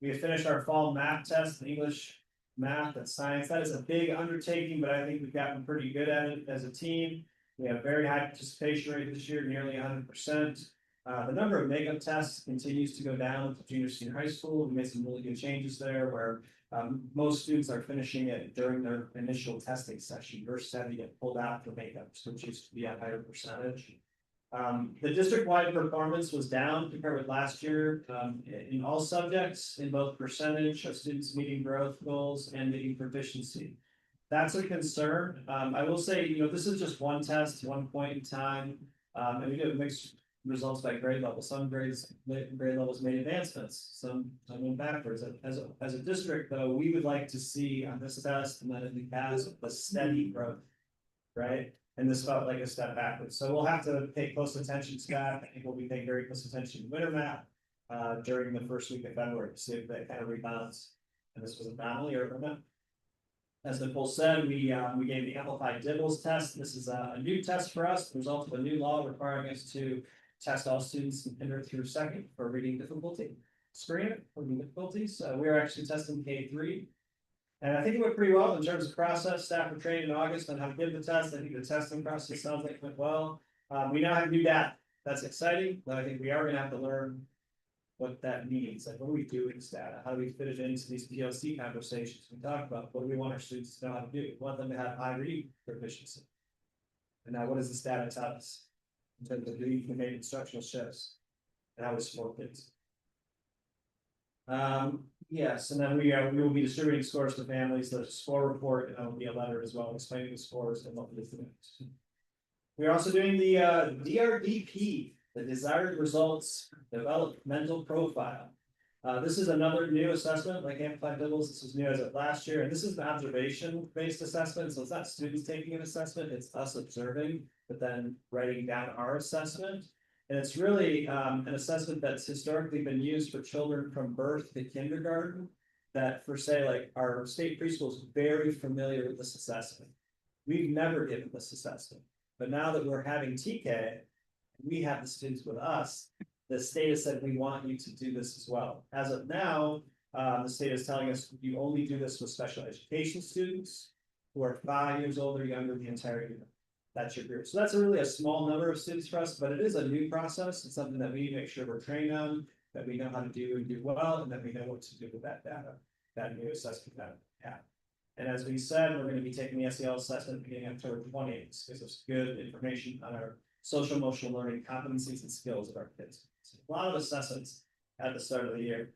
S15: We have finished our fall math test, English, math, and science. That is a big undertaking, but I think we've gotten pretty good at it as a team. We have very high participation rate this year, nearly 100%. The number of makeup tests continues to go down to junior, senior high school. We made some really good changes there where most students are finishing it during their initial testing session versus having it pulled out for makeups, which used to be a higher percentage. The district-wide performance was down compared with last year in all subjects, in both percentage of students meeting growth goals and meeting proficiency. That's a concern. I will say, this is just one test, one point in time, and we get mixed results by grade level. Some grade levels made advancements, some went backwards. As a district, though, we would like to see on this test and then in the past a steady growth, right? And this felt like a step backwards. So we'll have to pay close attention to that. I think we'll be paying very close attention to winter math during the first week of February to see if that kind of rebounds. And this was an anomaly or not. As Nicole said, we gave the Amplified Dibbles test. This is a new test for us, the result of a new law requiring us to test all students in kinder through second for reading difficulty, screen for reading difficulties. We're actually testing K3. And I think it went pretty well in terms of process. Staff were trained in August on how to give the test. I think the testing process sounds like it went well. We now have new data. That's exciting, but I think we are going to have to learn what that means. Like, what do we do with this data? How do we fit it into these PLC conversations we talk about? What do we want our students to know how to do? We want them to have high reading proficiency. And now, what does this data tell us in terms of reading and made instructional shifts and how we support kids? Yes, and then we will be distributing scores to families. There's a score report, and there'll be a letter as well explaining the scores and what it is. We're also doing the DRDP, the Desired Results Developmental Profile. This is another new assessment, like Amplified Dibbles. This was new as of last year, and this is an observation-based assessment. So it's not students taking an assessment; it's us observing, but then writing down our assessment. And it's really an assessment that's historically been used for children from birth to kindergarten. That for say, like our state preschool is very familiar with this assessment. We've never given this assessment, but now that we're having TK, we have the students with us. The state has said we want you to do this as well. As of now, the state is telling us you only do this with special education students who are 5 years old or younger the entire year. That's your group. So that's really a small number of students for us, but it is a new process. It's something that we need to make sure we're trained on, that we know how to do and do well, and that we know what to do with that data, that new assessment data. Yeah. And as we said, we're going to be taking the SEL assessment beginning October 28th. This gives us good information on our social emotional learning competencies and skills of our kids. So a lot of assessments at the start of the year.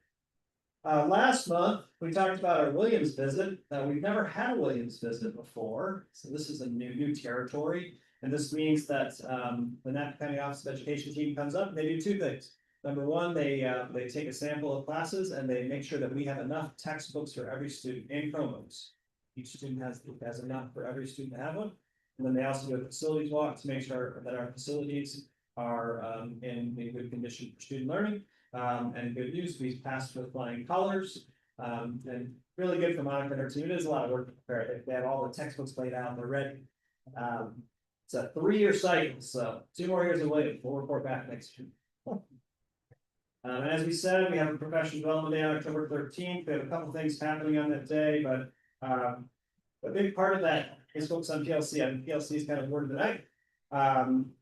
S15: Last month, we talked about our Williams visit. We've never had a Williams visit before, so this is a new territory. And this means that the Napa County Office of Education team comes up and they do 2 things. Number one, they take a sample of classes and they make sure that we have enough textbooks for every student and Chromebooks. Each student has enough for every student to have one. And then they also do a facilities walk to make sure that our facilities are in good condition for student learning. And good news, we passed with flying colors. And really good for Monica and her team. It is a lot of work to prepare. They have all the textbooks laid out, they're ready. It's a 3-year cycle, so 2 more years away, we'll report back next year. And as we said, we have a professional development day on October 13th. We have a couple things happening on that day, but a big part of that is focused on PLC. I think PLC is kind of word tonight.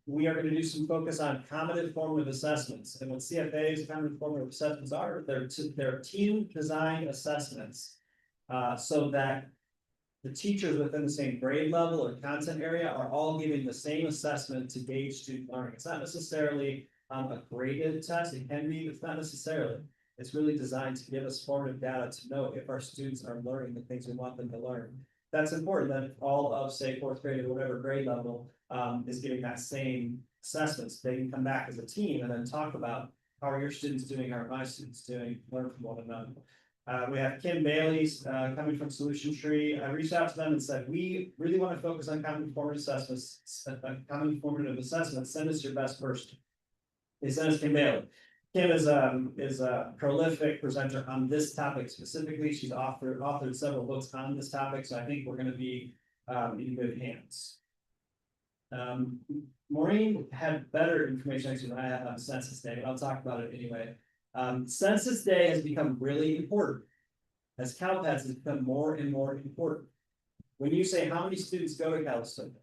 S15: We are going to do some focus on cognitive formative assessments, and what CFAs, cognitive formative assessments are, they're team designed assessments. So that the teachers within the same grade level or content area are all giving the same assessment to gauge student learning. It's not necessarily a graded test, it can be, but it's not necessarily. It's really designed to give us formative data to know if our students are learning the things we want them to learn. That's important that all of, say, 4th grade or whatever grade level is getting that same assessments. They can come back as a team and then talk about how are your students doing, how are my students doing, learn from one another. We have Kim Bailey's coming from Solution Tree. I reached out to them and said, we really want to focus on common formative assessments, send us your best person. They sent us Kim Bailey. Kim is a prolific presenter on this topic specifically. She's authored several books on this topic, so I think we're going to be in good hands. Maureen had better information actually than I have on Census Day, but I'll talk about it anyway. Census Day has become really important as CalPADS has become more and more important. When you say how many students go to Calistoga,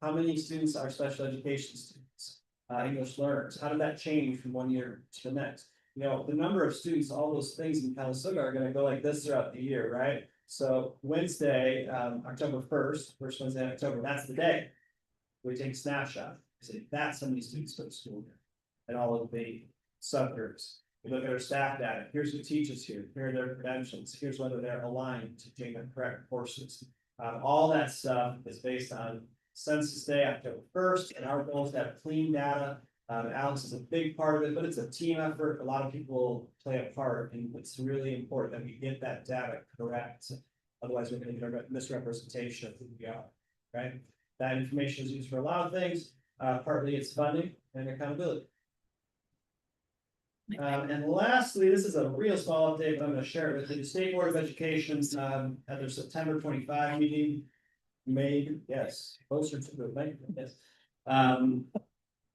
S15: how many students are special education students, English learners, how did that change from one year to the next? You know, the number of students, all those things in Calistoga are going to go like this throughout the year, right? So Wednesday, October 1st, first Wednesday in October, that's the day. We take a snapshot, we say that's how many students go to school here, and all of the subgroups. We look at our staff data, here's who teaches here, here are their credentials, here's whether they're aligned to take the correct courses. All that stuff is based on Census Day, October 1st, and our goal is to have clean data. Alex is a big part of it, but it's a team effort. A lot of people play a part, and it's really important that we get that data correct. Otherwise, we're going to get a misrepresentation of who we are, right? That information is used for a lot of things. Partly it's funding and accountability. And lastly, this is a real small update, but I'm going to share it with you. The State Board of Education at their September 25 meeting made, yes, closer to the link, yes.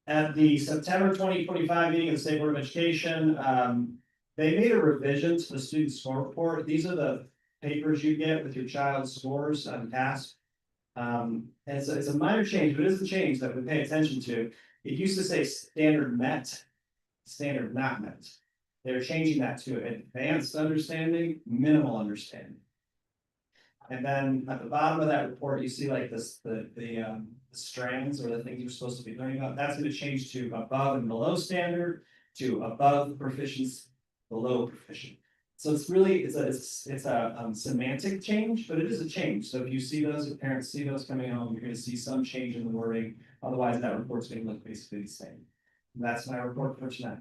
S15: At the September 2025 meeting of the State Board of Education, they made a revision to the student score report. These are the papers you get with your child's scores on TASC. And it's a minor change, but it is a change that we pay attention to. It used to say standard met, standard not met. They're changing that to advanced understanding, minimal understanding. And then at the bottom of that report, you see like this, the strands or the things you're supposed to be learning about. That's going to change to above and below standard, to above proficiency, below proficient. So it's really, it's a semantic change, but it is a change. So if you see those, if parents see those coming home, you're going to see some change in the wording. Otherwise, that report's going to look basically the same. And that's my report for tonight.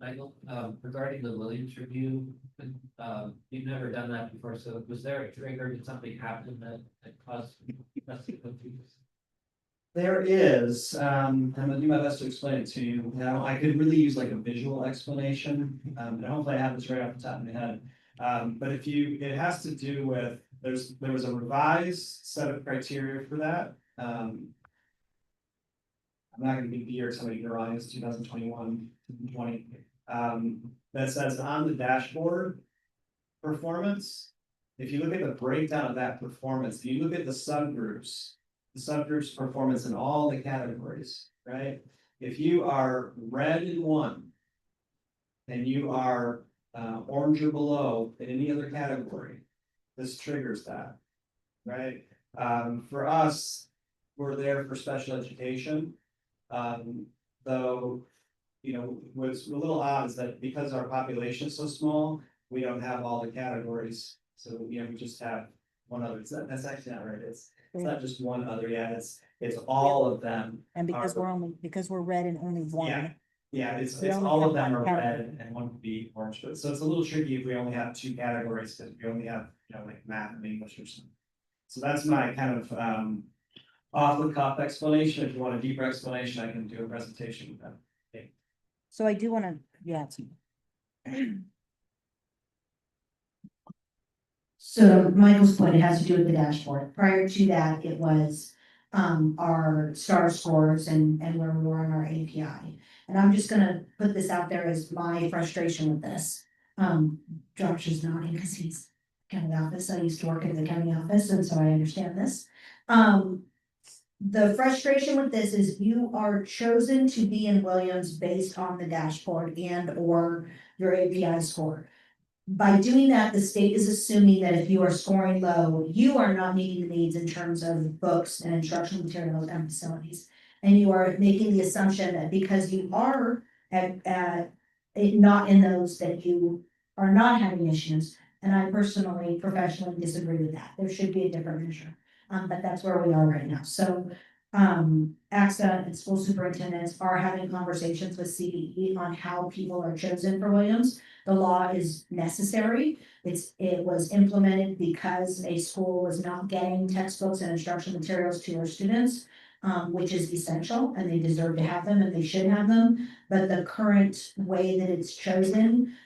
S10: Michael, regarding the Williams review, you've never done that before, so was there a trigger? Did something happen that caused us to confuse?
S15: There is, I'm gonna do my best to explain it to you. Now, I could really use like a visual explanation, and hopefully I have this right off the top of my head. But it has to do with, there was a revised set of criteria for that. I'm not gonna give the year, somebody get wrong, it's 2021, 2020. That says on the dashboard performance, if you look at the breakdown of that performance, you look at the subgroups performance in all the categories, right? If you are red in one, and you are orange or below in any other category, this triggers that, right? For us, we're there for special education. Though, you know, what's a little odd is that because our population is so small, we don't have all the categories. So, you know, we just have one other. That's actually not right. It's not just one other. Yeah, it's all of them.
S7: And because we're red and only one.
S15: Yeah, it's all of them are red and one would be orange. But so it's a little tricky if we only have 2 categories because we only have, you know, like math and English or something. So that's my kind of off the cuff explanation. If you want a deeper explanation, I can do a presentation with that.
S7: So I do want to, So Michael's point, it has to do with the dashboard. Prior to that, it was our star scores and where we were on our API. And I'm just gonna put this out there as my frustration with this. Josh is nodding because he's county office. I used to work in the county office, and so I understand this. The frustration with this is you are chosen to be in Williams based on the dashboard and or your API score. By doing that, the state is assuming that if you are scoring low, you are not meeting the needs in terms of books and instructional materials and facilities. And you are making the assumption that because you are not in those, that you are not having issues. And I personally, professionally disagree with that. There should be a different measure. But that's where we are right now. So AXA and school superintendents are having conversations with CDE on how people are chosen for Williams. The law is necessary. It was implemented because a school was not getting textbooks and instructional materials to their students, which is essential, and they deserve to have them and they should have them. But the current way that it's chosen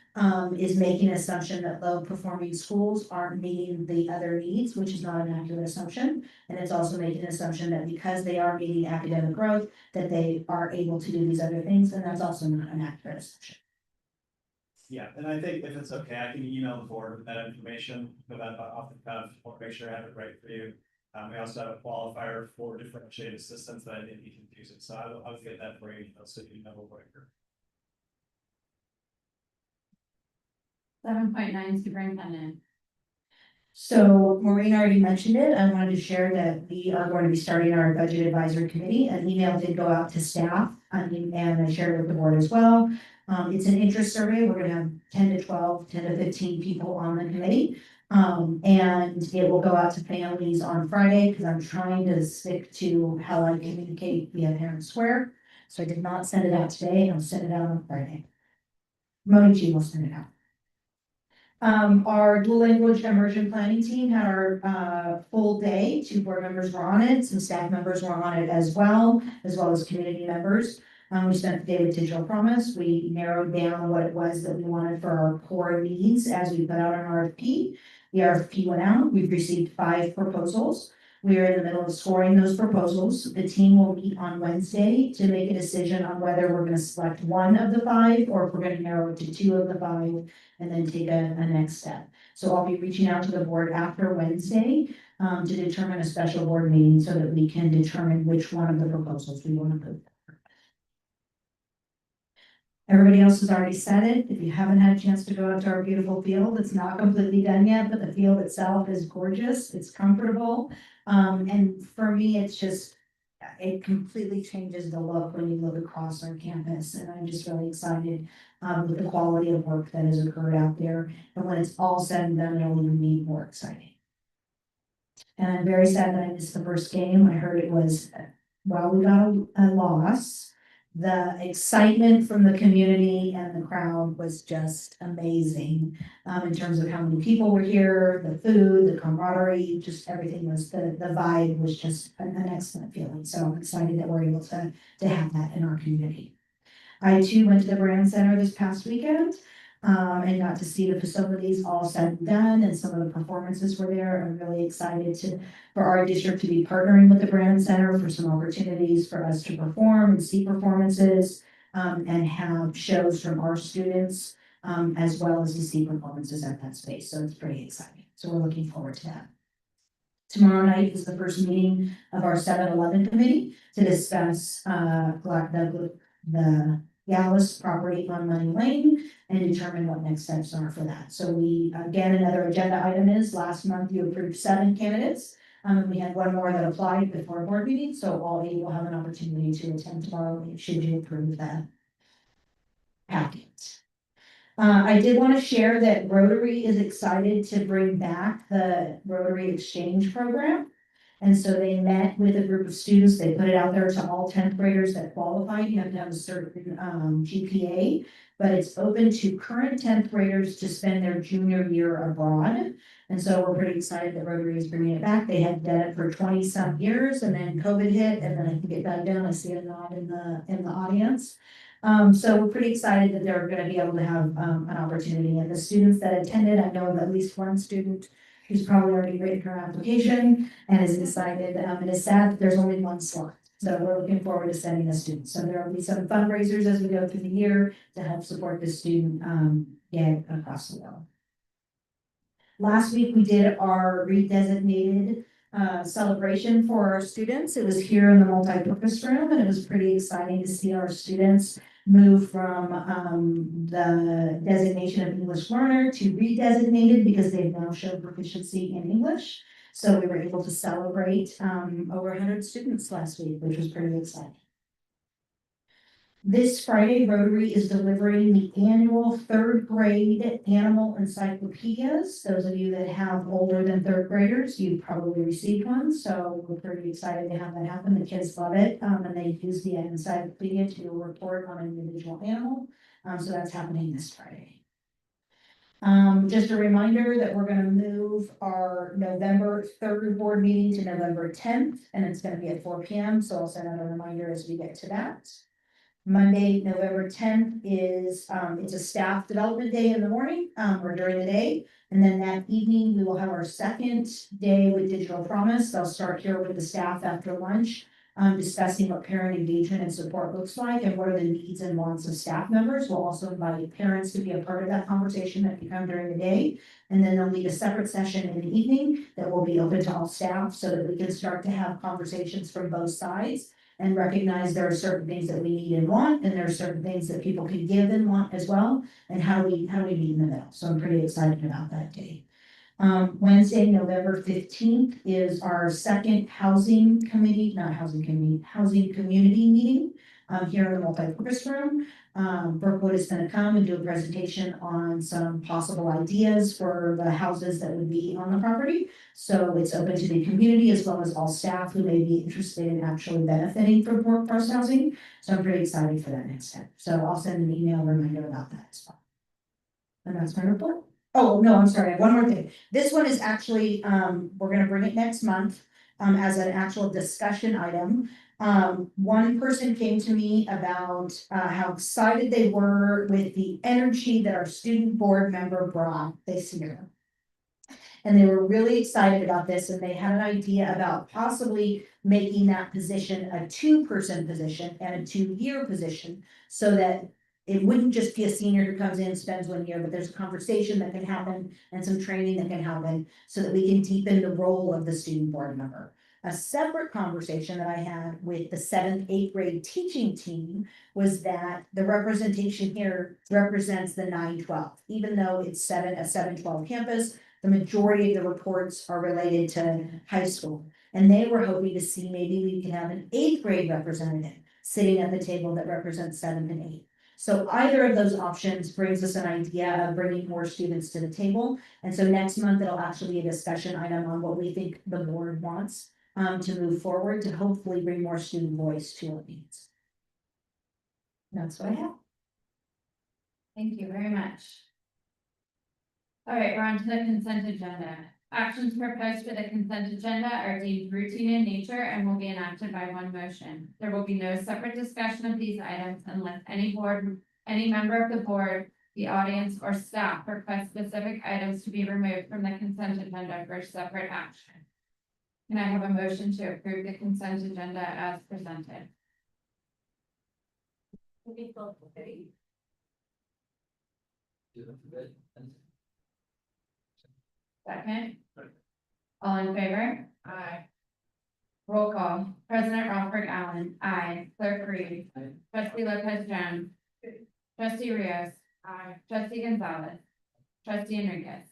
S7: is making an assumption that low performing schools aren't meeting the other needs, which is not an accurate assumption. And it's also making an assumption that because they are meeting academic growth, that they are able to do these other things, and that's also not an accurate assumption.
S15: Yeah, and I think if it's okay, I can email the board with that information, but that off the cuff, or make sure I have it right for you. We also have a qualifier for differentiated assistance that I didn't be confusing, so I'll get that for you, so you know what you're.
S6: 7.9 superintendent.
S7: So Maureen already mentioned it. I wanted to share that we are going to be starting our budget advisory committee. An email did go out to staff and I shared it with the board as well. It's an interest survey. We're gonna have 10 to 15 people on the committee. And it will go out to families on Friday because I'm trying to stick to how I communicate via Parent Square. So I did not send it out today. I'll send it out on Friday. Monichi will send it out. Our dual language immersion planning team had our full day. 2 board members were on it, some staff members were on it as well as community members. We spent the day with Digital Promise. We narrowed down what it was that we wanted for our core needs as we put out an RFP. The RFP went out. We've received 5 proposals. We are in the middle of scoring those proposals. The team will meet on Wednesday to make a decision on whether we're going to select 1 of the 5 or if we're going to narrow it to 2 of the 5 and then take a next step. So I'll be reaching out to the board after Wednesday to determine a special board meeting so that we can determine which one of the proposals we want to move. Everybody else has already said it. If you haven't had a chance to go out to our beautiful field, it's not completely done yet, but the field itself is gorgeous. It's comfortable. And for me, it's just, it completely changes the look when you look across our campus. And I'm just really excited with the quality of work that has occurred out there. And when it's all said and done, it'll even be more exciting. And I'm very sad that I missed the first game. I heard it was, while we got a loss, the excitement from the community and the crowd was just amazing in terms of how many people were here, the food, the camaraderie, just everything was, the vibe was just an excellent feeling. So I'm excited that we're able to have that in our community. I too went to the Brand Center this past weekend and got to see the facilities all said and done, and some of the performances were there. I'm really excited for our district to be partnering with the Brand Center for some opportunities for us to perform and see performances and have shows from our students as well as to see performances at that space. So it's pretty exciting. So we're looking forward to that. Tomorrow night is the first meeting of our 7-Eleven committee to discuss the Gallus property on Money Lane and determine what next steps are for that. So we, again, another agenda item is last month you approved 7 candidates. We had 1 more that applied before a board meeting, so all 8 will have an opportunity to attend tomorrow should you approve that packet. I did want to share that Rotary is excited to bring back the Rotary Exchange program. And so they met with a group of students. They put it out there to all 10th graders that qualified. You have to have a certain GPA, but it's open to current 10th graders to spend their junior year abroad. And so we're pretty excited that Rotary is bringing it back. They had done it for 20-some years and then COVID hit and then I think it died down. I see a nod in the audience. So we're pretty excited that they're gonna be able to have, an opportunity, and the students that attended, I know of at least one student who's probably already written her application and is excited, and is sad that there's only one slot. So we're looking forward to sending the students. So there will be some fundraisers as we go through the year to help support the student, get across the world. Last week, we did our redesignated celebration for our students. It was here in the multipurpose room, and it was pretty exciting to see our students move from the designation of English learner to redesignated because they've now shown proficiency in English. So we were able to celebrate over 100 students last week, which was pretty exciting. This Friday, Rotary is delivering the annual third grade animal encyclopedias. Those of you that have older than third graders, you probably received one, so we're pretty excited to have that happen. The kids love it, and they use the encyclopedia to report on an individual animal. So that's happening this Friday. Just a reminder that we're gonna move our November 3rd board meeting to November 10th, and it's gonna be at 4 p.m. So I'll send out a reminder as we get to that. Monday, November 10th is, it's a staff development day in the morning, or during the day. And then that evening, we will have our second day with Digital Promise. They'll start here with the staff after lunch, discussing what parent engagement and support looks like and what are the needs and wants of staff members. We'll also invite parents to be a part of that conversation that can come during the day. And then they'll lead a separate session in the evening that will be open to all staff so that we can start to have conversations from both sides and recognize there are certain things that we need and want, and there are certain things that people can give and want as well, and how do we meet in the middle. So I'm pretty excited about that day. Wednesday, November 15th is our second housing community meeting here in the multipurpose room. Brookwood is gonna come and do a presentation on some possible ideas for the houses that would be on the property. So it's open to the community as well as all staff who may be interested in actually benefiting from workforce housing. So I'm pretty excited for that next step. So I'll send an email reminder about that as well. And that's my report. Oh, no, I'm sorry, I have one more thing. This one is actually, we're gonna bring it next month, as an actual discussion item. One person came to me about, how excited they were with the energy that our student board member brought this year. And they were really excited about this, and they had an idea about possibly making that position a 2-person position and a 2-year position, so that it wouldn't just be a senior who comes in, spends 1 year, but there's a conversation that can happen and some training that can happen so that we can deepen the role of the student board member. A separate conversation that I had with the 7th, 8th grade teaching team was that the representation here represents the 9-12. Even though it's a 7-12 campus, the majority of the reports are related to high school. And they were hoping to see maybe we can have an 8th grade representative sitting at the table that represents 7 and 8. So either of those options brings us an idea of bringing more students to the table. And so next month, it'll actually be a discussion item on what we think the board wants to move forward to hopefully bring more student voice to our needs. That's what I have.
S6: Thank you very much. All right, we're on to the consent agenda. Actions proposed for the consent agenda are deemed routine in nature and will be enacted by one motion. There will be no separate discussion of these items unless any member of the board, the audience, or staff request specific items to be removed from the consent agenda for separate action. Can I have a motion to approve the consent agenda as presented? Second. All in favor? Aye. Roll call. President Rothberg Allen. Aye. Clerk Reed. Trustee Lopez Jones. Trustee Rios. Aye. Trustee Gonzalez. Trustee Enriquez.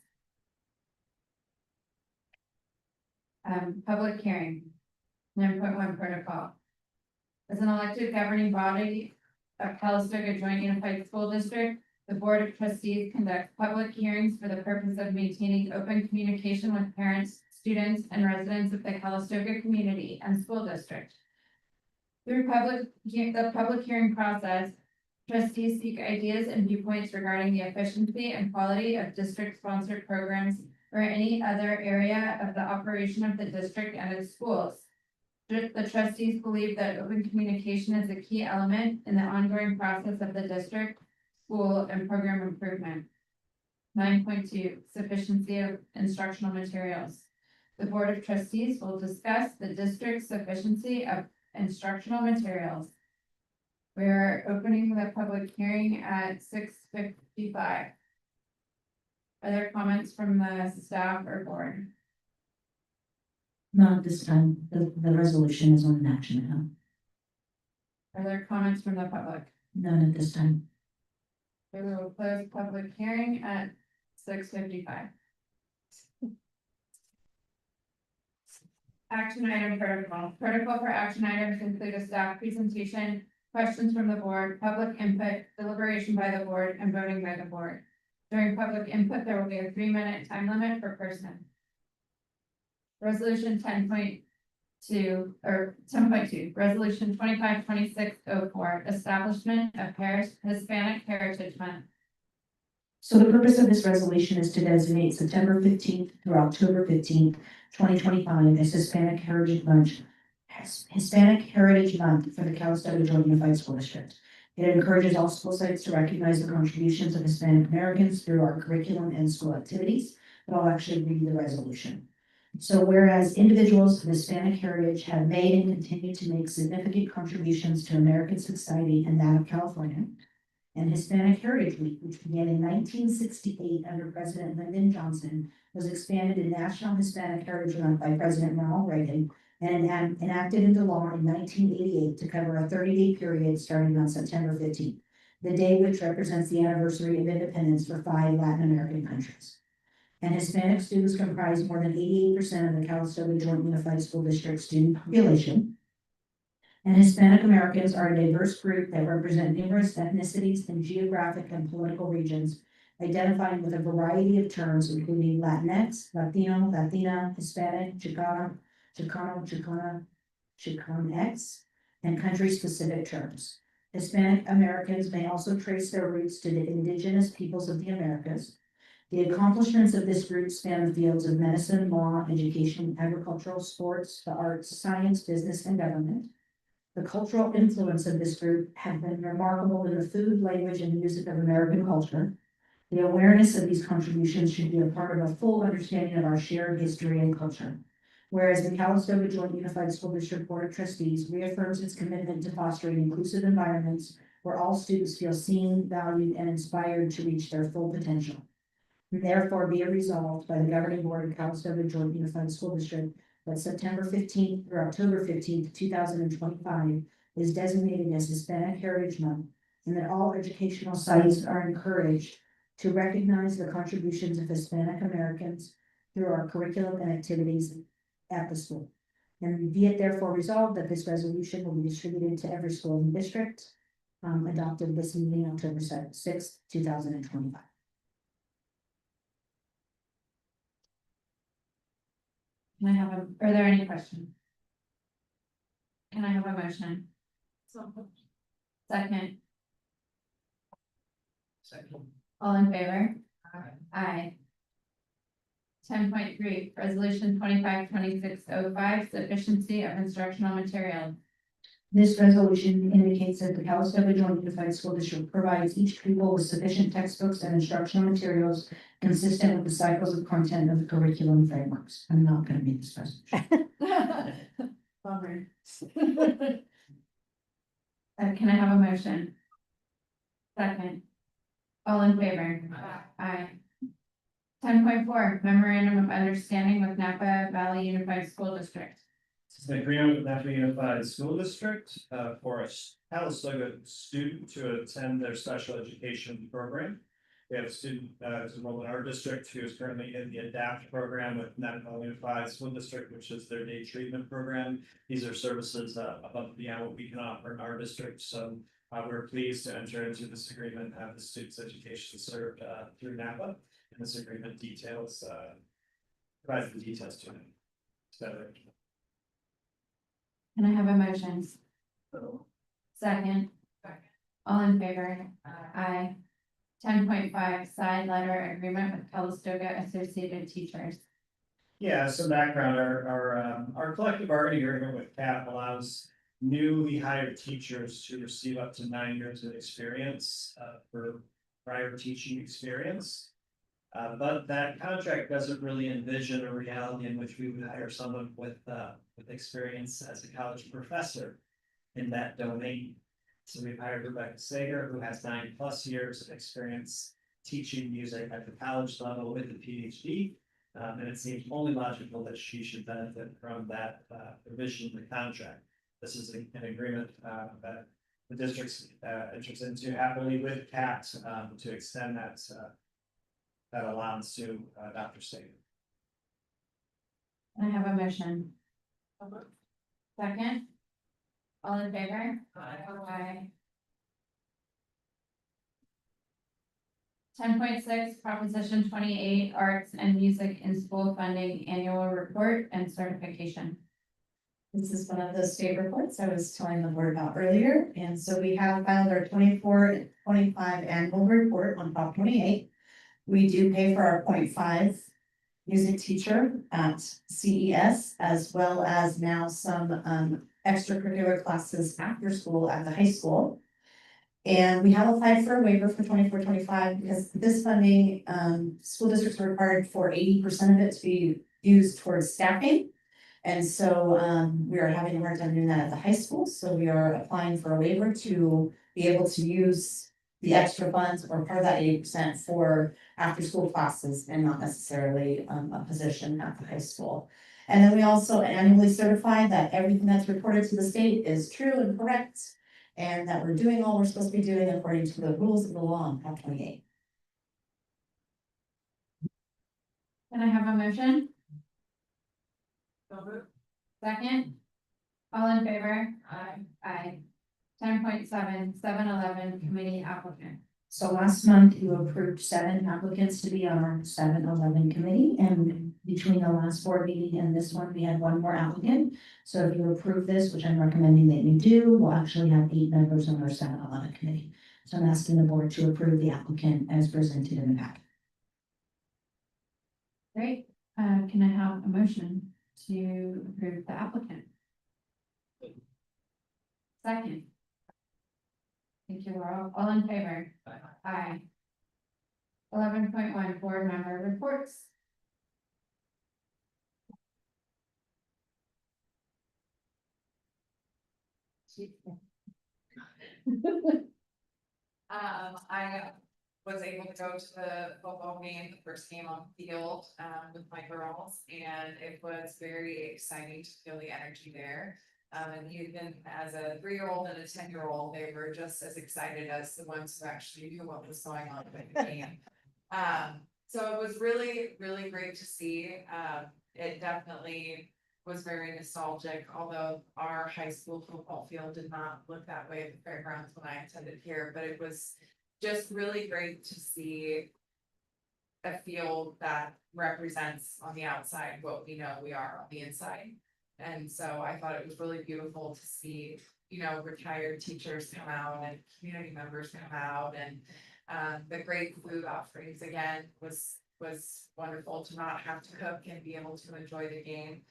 S6: Public hearing. 9.1 protocol. As an elected governing body of Calistoga Joint Unified School District, the Board of Trustees conducts public hearings for the purpose of maintaining open communication with parents, students, and residents of the Calistoga community and school district. Through the public hearing process, trustees seek ideas and viewpoints regarding the efficiency and quality of district-sponsored programs or any other area of the operation of the district and its schools. The trustees believe that open communication is a key element in the ongoing process of the district, school, and program improvement. 9.2, sufficiency of instructional materials. The Board of Trustees will discuss the district's sufficiency of instructional materials. We are opening the public hearing at 6:55. Are there comments from the staff or board?
S7: Not at this time. The resolution is on an action item.
S6: Are there comments from the public?
S7: None at this time.
S6: We will close public hearing at 6:55. Action item protocol. Protocol for action items include a staff presentation, questions from the board, public input, deliberation by the board, and voting by the board. During public input, there will be a 3-minute time limit per person. Resolution 10.2 or 10.2, resolution 252604, establishment of Hispanic Heritage Month.
S7: So the purpose of this resolution is to designate September 15th through October 15th, 2025 as Hispanic Heritage Month for the Calistoga Joint Unified School District. It encourages all school sites to recognize the contributions of Hispanic Americans through our curriculum and school activities, but I'll actually read the resolution. So whereas individuals of Hispanic heritage have made and continue to make significant contributions to American society and that of California, and Hispanic Heritage Week, which began in 1968 under President Lyndon Johnson, was expanded to National Hispanic Heritage Month by President Ronald Reagan and enacted into law in 1988 to cover a 30-day period starting on September 15th, the day which represents the anniversary of independence for 5 Latin American countries. And Hispanic students comprise more than 88% of the Calistoga Joint Unified School District student population. And Hispanic Americans are a diverse group that represent numerous ethnicities and geographic and political regions, identifying with a variety of terms, including Latinx, Latino, Latina, Hispanic, Chicano, Chicanx, and country-specific terms. Hispanic Americans may also trace their roots to the indigenous peoples of the Americas. The accomplishments of this group span the fields of medicine, law, education, agricultural, sports, the arts, science, business, and government. The cultural influence of this group have been remarkable in the food, language, and music of American culture. The awareness of these contributions should be a part of a full understanding of our shared history and culture. Whereas the Calistoga Joint Unified School District Board of Trustees reaffirms its commitment to fostering inclusive environments where all students feel seen, valued, and inspired to reach their full potential. Therefore, be it resolved by the Governing Board of Calistoga Joint Unified School District that September 15th through October 15th, 2025 is designated as Hispanic Heritage Month, and that all educational sites are encouraged to recognize the contributions of Hispanic Americans through our curriculum and activities at the school. And be it therefore resolved that this resolution will be distributed to every school in the district, adopted this evening, October 6th, 2025.
S6: Are there any questions? Can I have a motion? Second. All in favor? Aye. 10.3, resolution 252605, sufficiency of instructional materials.
S7: This resolution indicates that the Calistoga Joint Unified School District provides each pupil with sufficient textbooks and instructional materials consistent with the cycles of content of the curriculum frameworks. I'm not going to read this resolution.
S6: Bummer. Can I have a motion? Second. All in favor? Aye. 10.4, memorandum of understanding with Napa Valley Unified School District.
S15: It's an agreement with Napa Unified School District for a Calistoga student to attend their special education program. We have a student who's enrolled in our district who is currently in the ADAPT program with Napa Valley Unified School District, which is their day treatment program. These are services above and beyond what we can offer in our district. So we're pleased to enter into this agreement, have the student's education served through Napa. And this agreement details provides the details to it.
S6: Can I have a motion? Second. All in favor? Aye. 10.5, side letter agreement with Calistoga Associated Teachers.
S15: Yeah, some background, our collective bargaining agreement with CAP allows newly hired teachers to receive up to 9 years of experience, for prior teaching experience. But that contract doesn't really envision a reality in which we would hire someone with experience as a college professor in that domain. So we've hired Rebecca Sager, who has 9+ years of experience teaching music at the college level with a PhD. And it seems only logical that she should benefit from that provision in the contract. This is an agreement that the district's enters into happily with CAT to extend that allowance to Dr. Sager.
S6: Can I have a motion? Second? All in favor? Aye. 10.6, Proposition 28, Arts and Music in School Funding Annual Report and Certification.
S7: This is one of those state reports I was telling the board about earlier, and so we have filed our 24-25 annual report on Prop 28. We do pay for our 0.5 music teacher at CES, as well as now some extracurricular classes after school at the high school. And we have applied for a waiver for 24-25 because this funding, school districts are required for 80% of it to be used towards staffing. And so we are having a hard time doing that at the high school, so we are applying for a waiver to be able to use the extra funds or part of that 80% for after-school classes and not necessarily a position at the high school. And then we also annually certify that everything that's reported to the state is true and correct, and that we're doing all we're supposed to be doing according to the rules of the law on Prop 28.
S6: Can I have a motion? Second? All in favor? Aye. 10.7, 7-Eleven committee applicant.
S7: So last month you approved 7 applicants to be on our 7-Eleven committee, and between the last board meeting and this one, we had 1 more applicant. So if you approve this, which I'm recommending that you do, we'll actually have 8 members on our 7-Eleven committee. So I'm asking the board to approve the applicant as presented in the packet.
S6: Great. Can I have a motion to approve the applicant? Second. Thank you, Laurel. All in favor? Aye. 11.1, board member reports.
S14: I was able to go to the football game, the first game on the field, with my girls, and it was very exciting to feel the energy there. And even as a 3-year-old and a 10-year-old, they were just as excited as the ones who actually knew what was going on with the game. So it was really, really great to see. It definitely was very nostalgic, although our high school football field did not look that way at the fairgrounds when I attended here, but it was just really great to see a field that represents on the outside what we know we are on the inside. And so I thought it was really beautiful to see, you know, retired teachers come out and community members come out, and the great food offerings again was wonderful to not have to cook and be able to enjoy the game.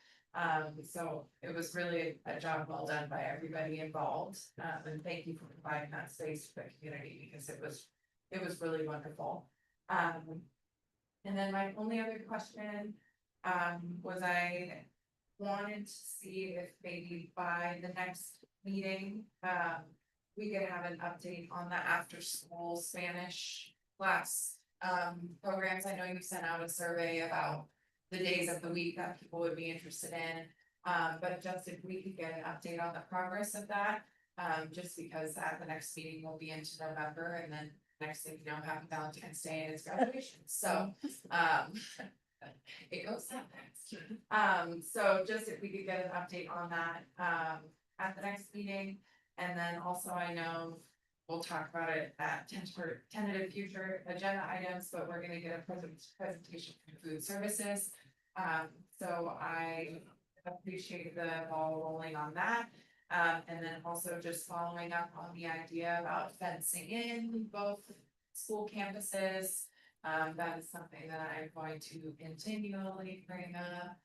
S14: So it was really a job well done by everybody involved. And thank you for providing that space for the community, because it was really wonderful. And then my only other question was I wanted to see if maybe by the next meeting, we could have an update on the after-school Spanish class programs. I know you sent out a survey about the days of the week that people would be interested in. But just if we could get an update on the progress of that, just because at the next meeting will be into November, and then next thing you know, happy Valentine's Day and it's graduation. So it goes that fast. So just if we could get an update on that at the next meeting. And then also I know we'll talk about it at tentative future agenda items, but we're gonna get a presentation from food services. So I appreciate the ball rolling on that. And then also just following up on the idea about fencing in both school campuses. That is something that I'm going to continually bring up.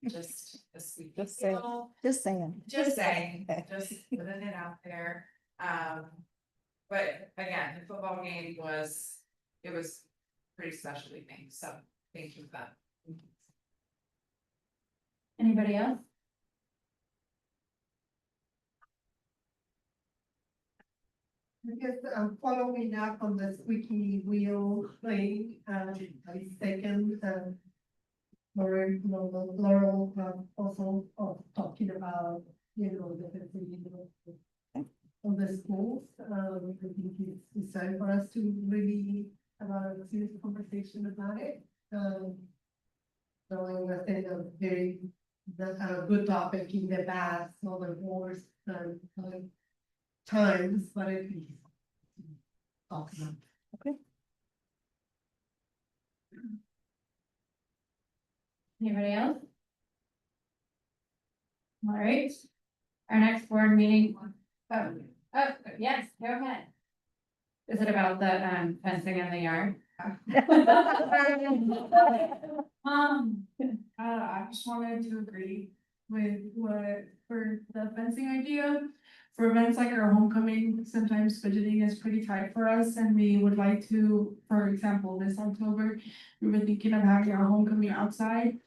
S14: Just a sweet
S7: Just saying.
S14: deal.
S7: Just saying.
S14: Just saying, just putting it out there. But again, the football game was, it was pretty special evening, so thank you for that.
S6: Anybody else?
S9: I guess I'm following up on the squeaky wheel thing, I second, Laurel, also, talking about, you know, the of the schools, I think it's time for us to really have a serious conversation about it. So I think a very, good topic in the past, all the wars, times, but at least talk about.
S6: Anybody else? All right, our next board meeting, yes, go ahead. Is it about the fencing in the yard?
S8: I just wanted to agree with for the fencing idea. For events like our homecoming, sometimes budgeting is pretty tight for us and we would like to, for example, this October, we were thinking of having our homecoming outside.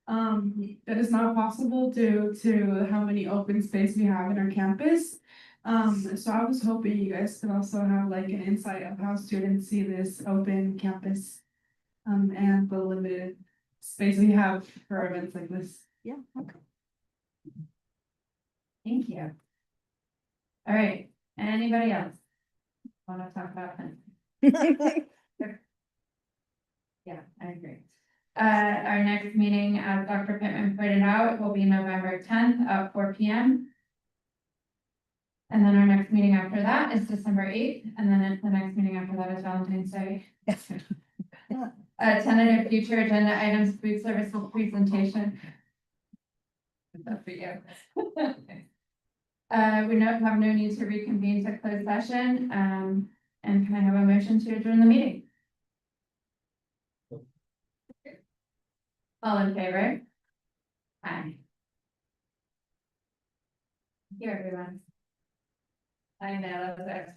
S8: That is not possible due to how many open space we have in our campus. So I was hoping you guys could also have like an insight of how students see this open campus. And the limited space we have for events like this.
S7: Yeah, okay.
S6: Thank you. All right, anybody else? Want to talk about fencing? Yeah, I agree. Our next meeting, as Dr. Pittman pointed out, will be November 10th at 4 p.m. And then our next meeting after that is December 8th, and then the next meeting after that is Valentine's Day. Tentative future agenda items, food service presentation. That's for you. We have no need to reconvene to close session, and can I have a motion to adjourn the meeting? All in favor? Aye. Thank you, everyone. I know, that's